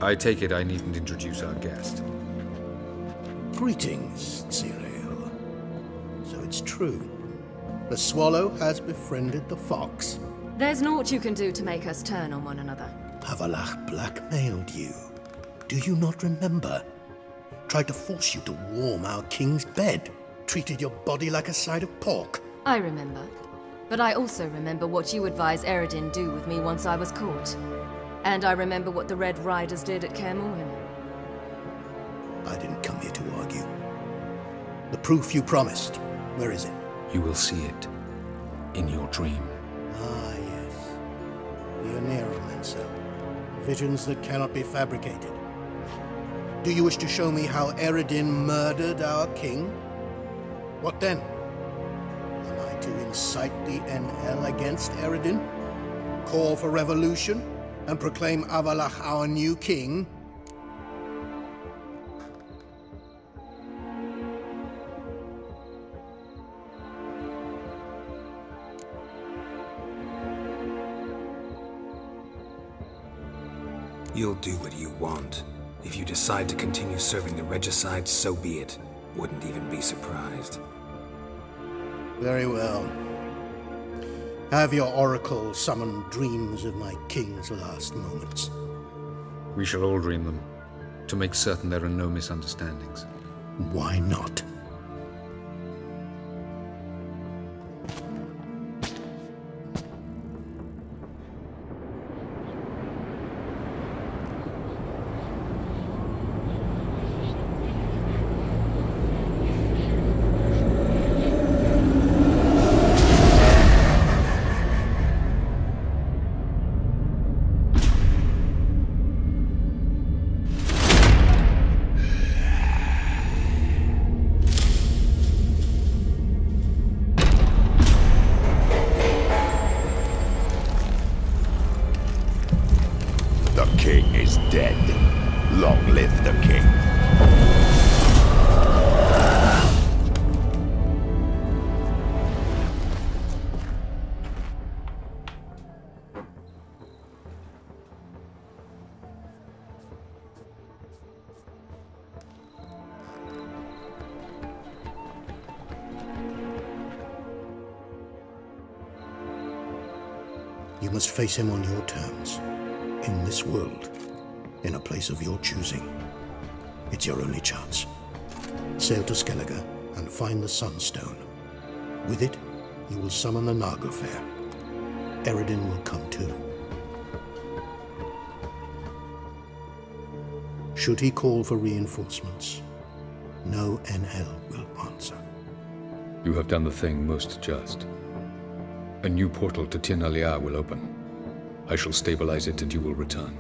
I take it I needn't introduce our guest. Greetings, Cyril. So it's true. The swallow has befriended the fox. There's naught you can do to make us turn on one another. Avalach blackmailed you. Do you not remember? Tried to force you to warm our king's bed. Treated your body like a side of pork. I remember. But I also remember what you advised Eredin do with me once I was caught. And I remember what the Red Riders did at Kaer Morhen. I didn't come here to argue. The proof you promised, where is it? You will see it in your dream. Ah, yes. The Neuromancer. Visions that cannot be fabricated. Do you wish to show me how Eredin murdered our king? What then? Am I to incite the NL against Eredin? Call for revolution? And proclaim Avalach our new king? You'll do what you want. If you decide to continue serving the regicide, so be it. Wouldn't even be surprised. Very well. Have your oracle summon dreams of my king's last moments. We shall all dream them, to make certain there are no misunderstandings. Why not? You must face him on your terms. In this world. In a place of your choosing. It's your only chance. Sail to Skellige and find the Sunstone. With it, you will summon the Nagelfair. Eredin will come too. Should he call for reinforcements, no NL will answer. You have done the thing most just. A new portal to Tir na Liar will open. I shall stabilize it and you will return.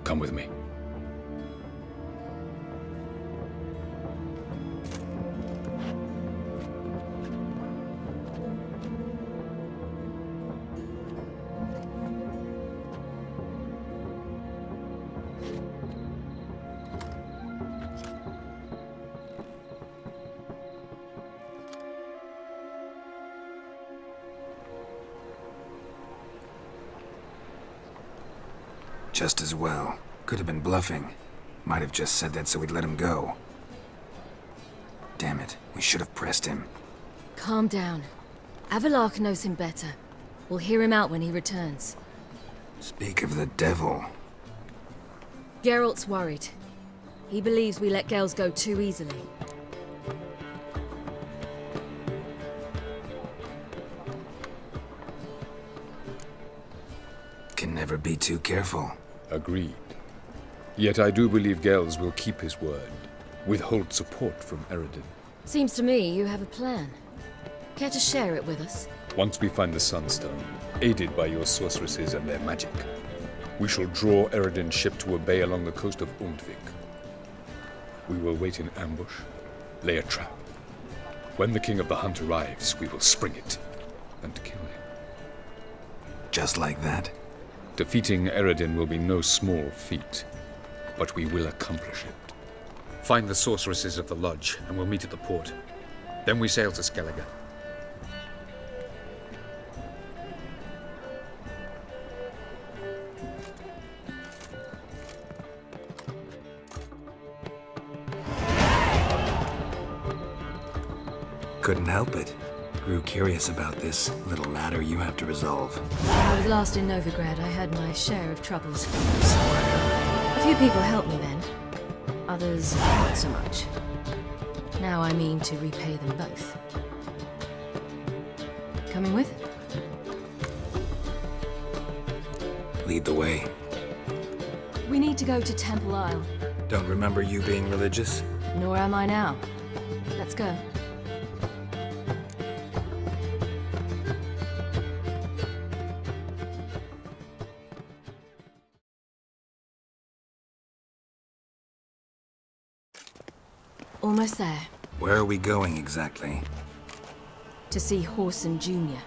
Come with me. Just as well. Could have been bluffing. Might have just said that so we'd let him go. Damn it, we should have pressed him. Calm down. Avalark knows him better. We'll hear him out when he returns. Speak of the devil. Geralt's worried. He believes we let Gales go too easily. Can never be too careful. Agreed. Yet I do believe Gales will keep his word. Withhold support from Eredin. Seems to me you have a plan. Care to share it with us? Once we find the Sunstone, aided by your sorceresses and their magic, we shall draw Eredin's ship to a bay along the coast of Undvik. We will wait in ambush, lay a trap. When the King of the Hunt arrives, we will spring it and kill him. Just like that? Defeating Eredin will be no small feat, but we will accomplish it. Find the sorceresses of the lodge, and we'll meet at the port. Then we sail to Skellige. Couldn't help it. Grew curious about this little matter you have to resolve. When I was last in Novigrad, I had my share of troubles. A few people helped me then. Others, not so much. Now I mean to repay them both. Coming with? Lead the way. We need to go to Temple Isle. Don't remember you being religious? Nor am I now. Let's go. Almost there. Where are we going exactly? To see Horson Jr.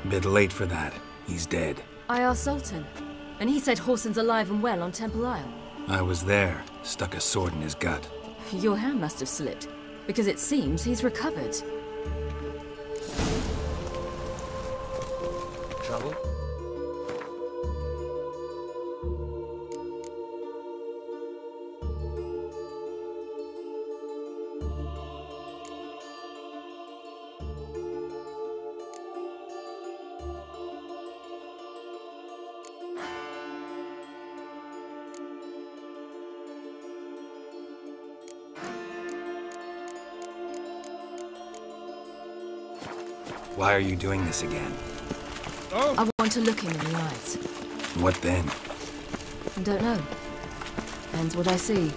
Bit late for that. He's dead. I asked Sultan, and he said Horson's alive and well on Temple Isle. I was there. Stuck a sword in his gut. Your hand must have slipped, because it seems he's recovered. Why are you doing this again? I want to look him in the eyes. What then? I don't know. Depends what I see.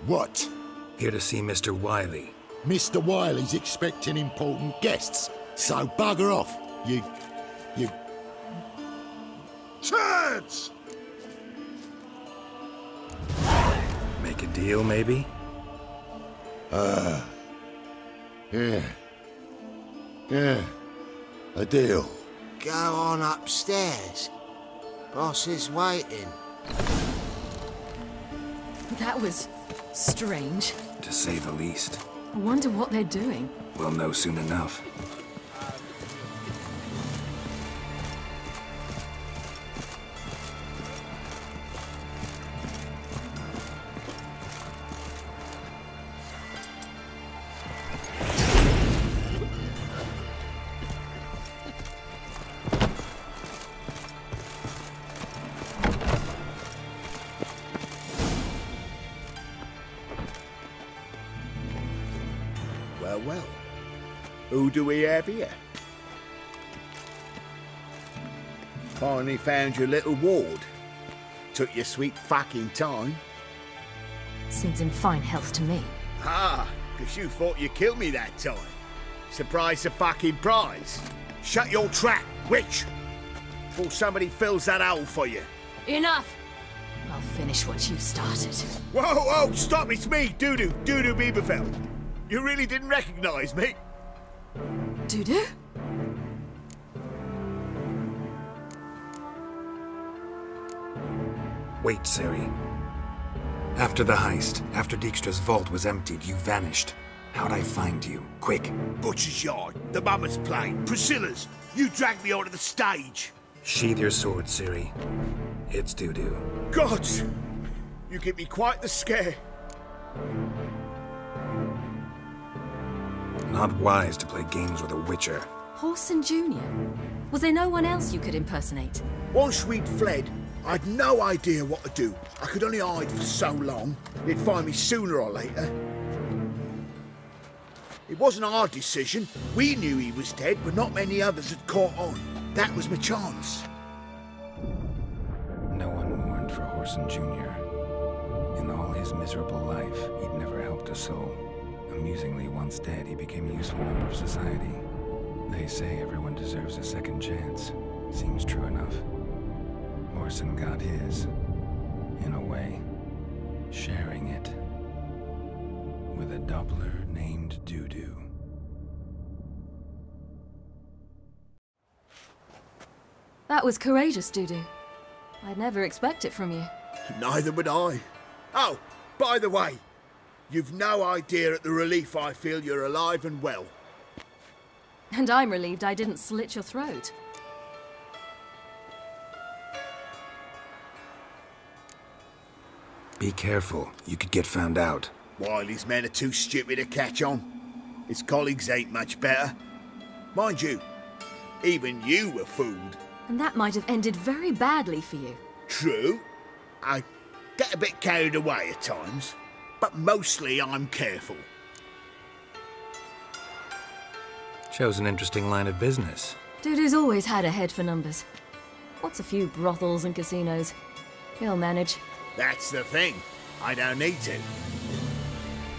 What? Here to see Mr. Wiley. Mr. Wiley's expecting important guests, so bugger off, you... Turds! Make a deal, maybe? Yeah. Yeah. A deal. Go on upstairs. Boss is waiting. That was strange. To say the least. I wonder what they're doing. We'll know soon enough. Well, who do we have here? Finally found your little ward. Took your sweet fucking time. Seems in fine health to me. Ah, because you thought you killed me that time. Surprise the fucking prize. Shut your trap, witch! Before somebody fills that hole for you. Enough! I'll finish what you started. Whoa, stop, it's me, Dudu Bieberfeld. You really didn't recognize me? Dudu? Wait, Ciri. After the heist, after Dijkstra's vault was emptied, you vanished. How'd I find you? Quick. Butcher's Yard, the Mama's Play, Priscilla's. You dragged me onto the stage. Sheathe your sword, Ciri. It's Dudu. Gods! You give me quite the scare. Not wise to play games with a witcher. Horson Jr.? Was there no one else you could impersonate? Once we'd fled, I'd no idea what to do. I could only hide for so long. They'd find me sooner or later. It wasn't our decision. We knew he was dead, but not many others had caught on. That was my chance. No one mourned for Horson Jr. In all his miserable life, he'd never helped a soul. Amusingly, once dead, he became a useful member of society. They say everyone deserves a second chance. Seems true enough. Horson got his, in a way, sharing it with a Doppler named Dudu. That was courageous, Dudu. I'd never expect it from you. Neither would I. Oh, by the way, you've no idea at the relief I feel you're alive and well. And I'm relieved I didn't slit your throat. Be careful. You could get found out. Wiley's men are too stupid to catch on. His colleagues ain't much better. Mind you, even you were fooled. And that might have ended very badly for you. True. I get a bit carried away at times, but mostly I'm careful. Shows an interesting line of business. Dudu's always had a head for numbers. What's a few brothels and casinos? He'll manage. That's the thing. I don't need to.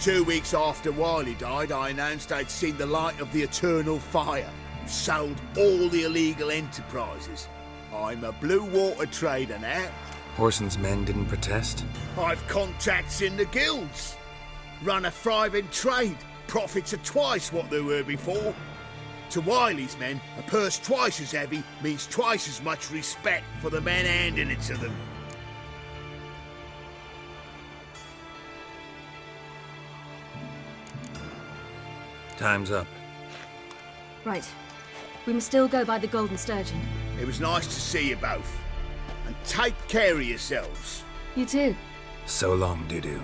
2 weeks after Wiley died, I announced I'd seen the light of the eternal fire. Sold all the illegal enterprises. I'm a blue water trader now. Horson's men didn't protest? I've contacts in the guilds. Run a thriving trade. Profits are twice what they were before. To Wiley's men, a purse twice as heavy means twice as much respect for the men handing it to them. Time's up. Right. We must still go by the Golden Sturgeon. It was nice to see you both. And take care of yourselves. You too. So long, Dudu.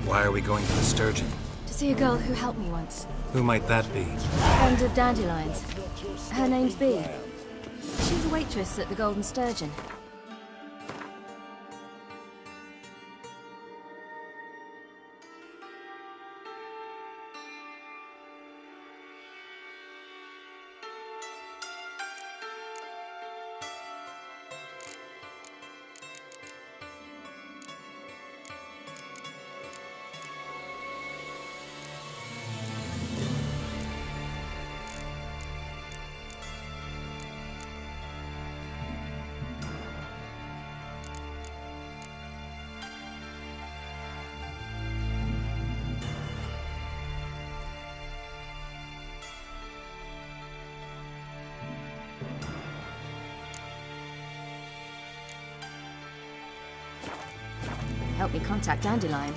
Why are we going to the Sturgeon? To see a girl who helped me once. Who might that be? Friend of Dandelion's. Her name's Bee. She's a waitress at the Golden Sturgeon. Help me contact Dandelion.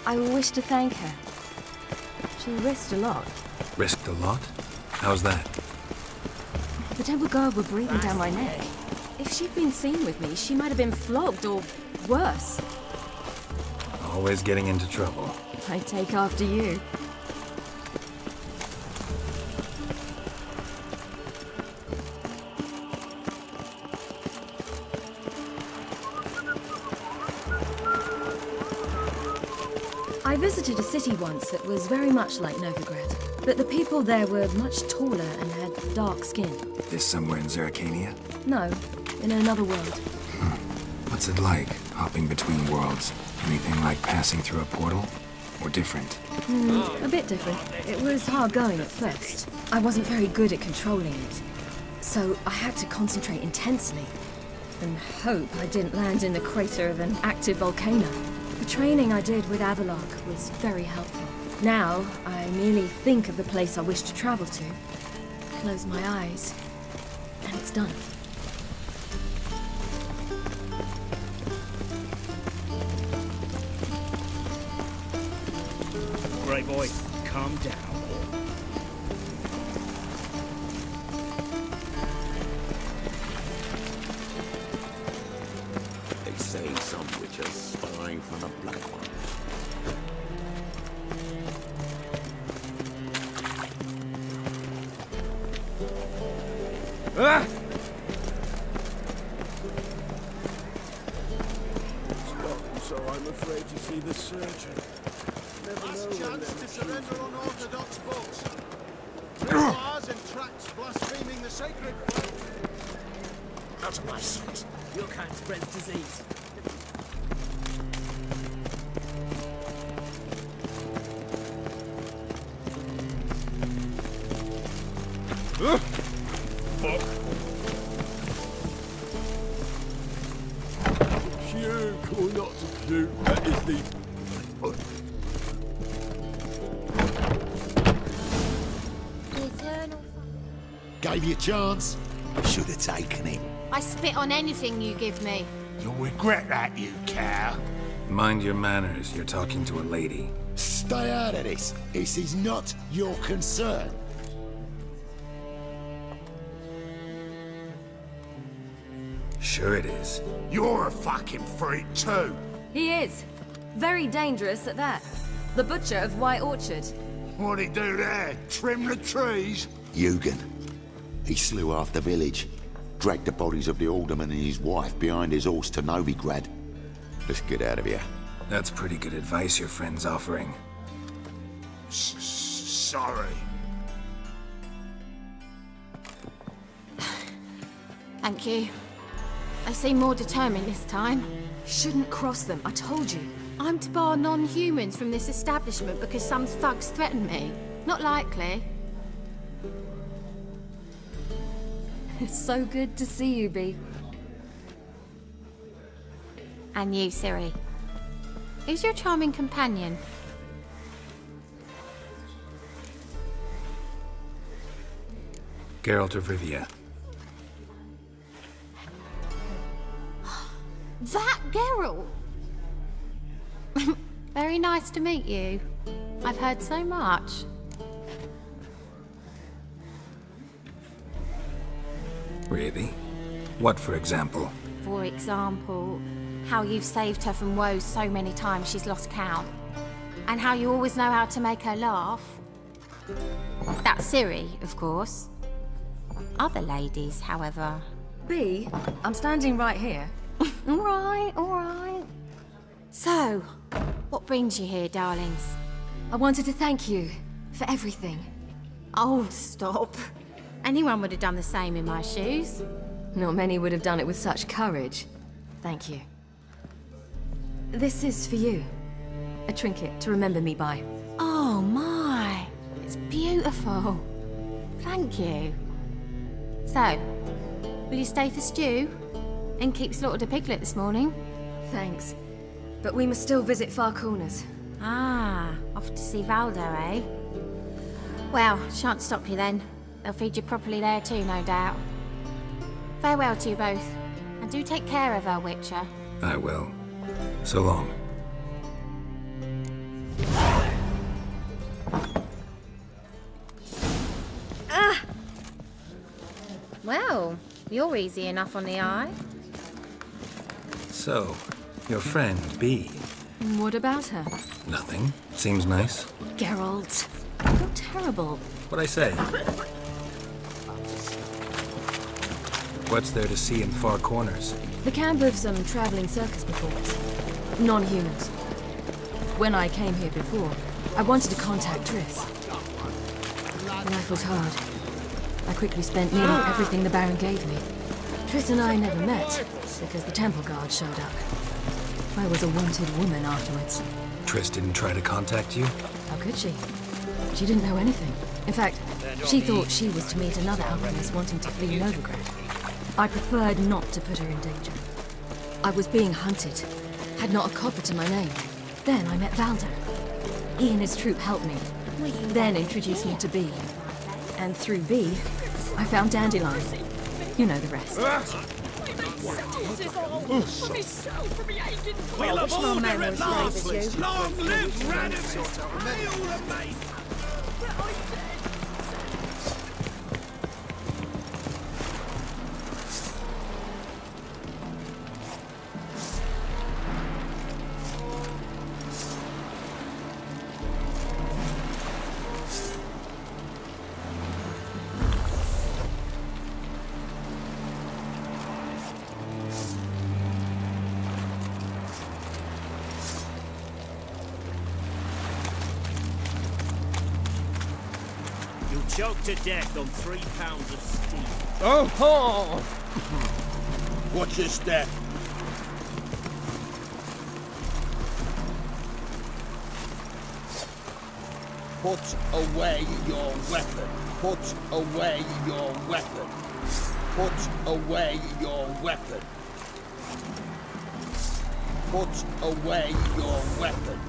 I wish to thank her. She risked a lot. Risked a lot? How's that? The Temple Guard were breathing down my neck. If she'd been seen with me, she might have been flogged or worse. Always getting into trouble. I take after you. I visited a city once that was very much like Novigrad, but the people there were much taller and had dark skin. This somewhere in Zeracania? No, in another world. What's it like, hopping between worlds? Anything like passing through a portal? Or different? A bit different. It was hard going at first. I wasn't very good at controlling it, so I had to concentrate intensely and hope I didn't land in the crater of an active volcano. The training I did with Avalok was very helpful. Now, I merely think of the place I wish to travel to, close my eyes, and it's done. Grey boy, calm down. They say some witches spying from the Black One. Ah! So I'm afraid to see the surgeon. Last chance to surrender unorthodox books. No bars and tracts blaspheming the sacred. Out of my sight. Your kind spreads disease. Fuck. Puke or not to puke, that is the... Eternal. Gave you a chance. Should have taken it. I spit on anything you give me. You'll regret that, you cow. Mind your manners, you're talking to a lady. Stay out of this. This is not your concern. Sure it is. You're a fucking freak too. He is. Very dangerous at that. The butcher of White Orchard. What'd he do there? Trim the trees? Eugen. He slew half the village. Dragged the bodies of the alderman and his wife behind his horse to Novigrad. Let's get out of here. That's pretty good advice your friend's offering. Sorry. Thank you. I seem more determined this time. Shouldn't cross them, I told you. I'm to bar non-humans from this establishment because some thugs threaten me. Not likely. It's so good to see you, Bee. And you, Ciri. Who's your charming companion? Geralt of Rivia. That Geralt! Very nice to meet you. I've heard so much. Really? What, for example? For example, how you've saved her from woes so many times she's lost count. And how you always know how to make her laugh. That's Siri, of course. Other ladies, however... B, I'm standing right here. All right. So, what brings you here, darlings? I wanted to thank you for everything. Oh, stop. Anyone would have done the same in my shoes. Not many would have done it with such courage. Thank you. This is for you. A trinket to remember me by. Oh my, it's beautiful. Thank you. So, will you stay for stew? And keep slaughtered a piglet this morning? Thanks. But we must still visit Far Corners. Ah, off to see Valdo, eh? Well, shan't stop you then. They'll feed you properly there too, no doubt. Farewell to you both. And do take care of her, Witcher. I will. So long. Ah! Well, you're easy enough on the eye. So, your friend, B. What about her? Nothing. Seems nice. Geralt, you're terrible. What'd I say? What's there to see in Far Corners? The camp of some traveling circus performers. Non-humans. When I came here before, I wanted to contact Triss. Life was hard. I quickly spent nearly everything the Baron gave me. Triss and I never met, because the temple guard showed up. I was a wanted woman afterwards. Triss didn't try to contact you? How could she? She didn't know anything. In fact, she thought she was to meet another alchemist wanting to flee Novigrad. I preferred not to put her in danger. I was being hunted, had not a copper to my name. Then I met Valdo. He and his troop helped me, then introduced me to B. And through B, I found Dandelion. You know the rest. We'll have order at last! Long live Radovich! Hail the maid! Choked to death on 3 pounds of steam. Oh! Watch your step. Put away your weapon. Put away your weapon. Put away your weapon. Put away your weapon.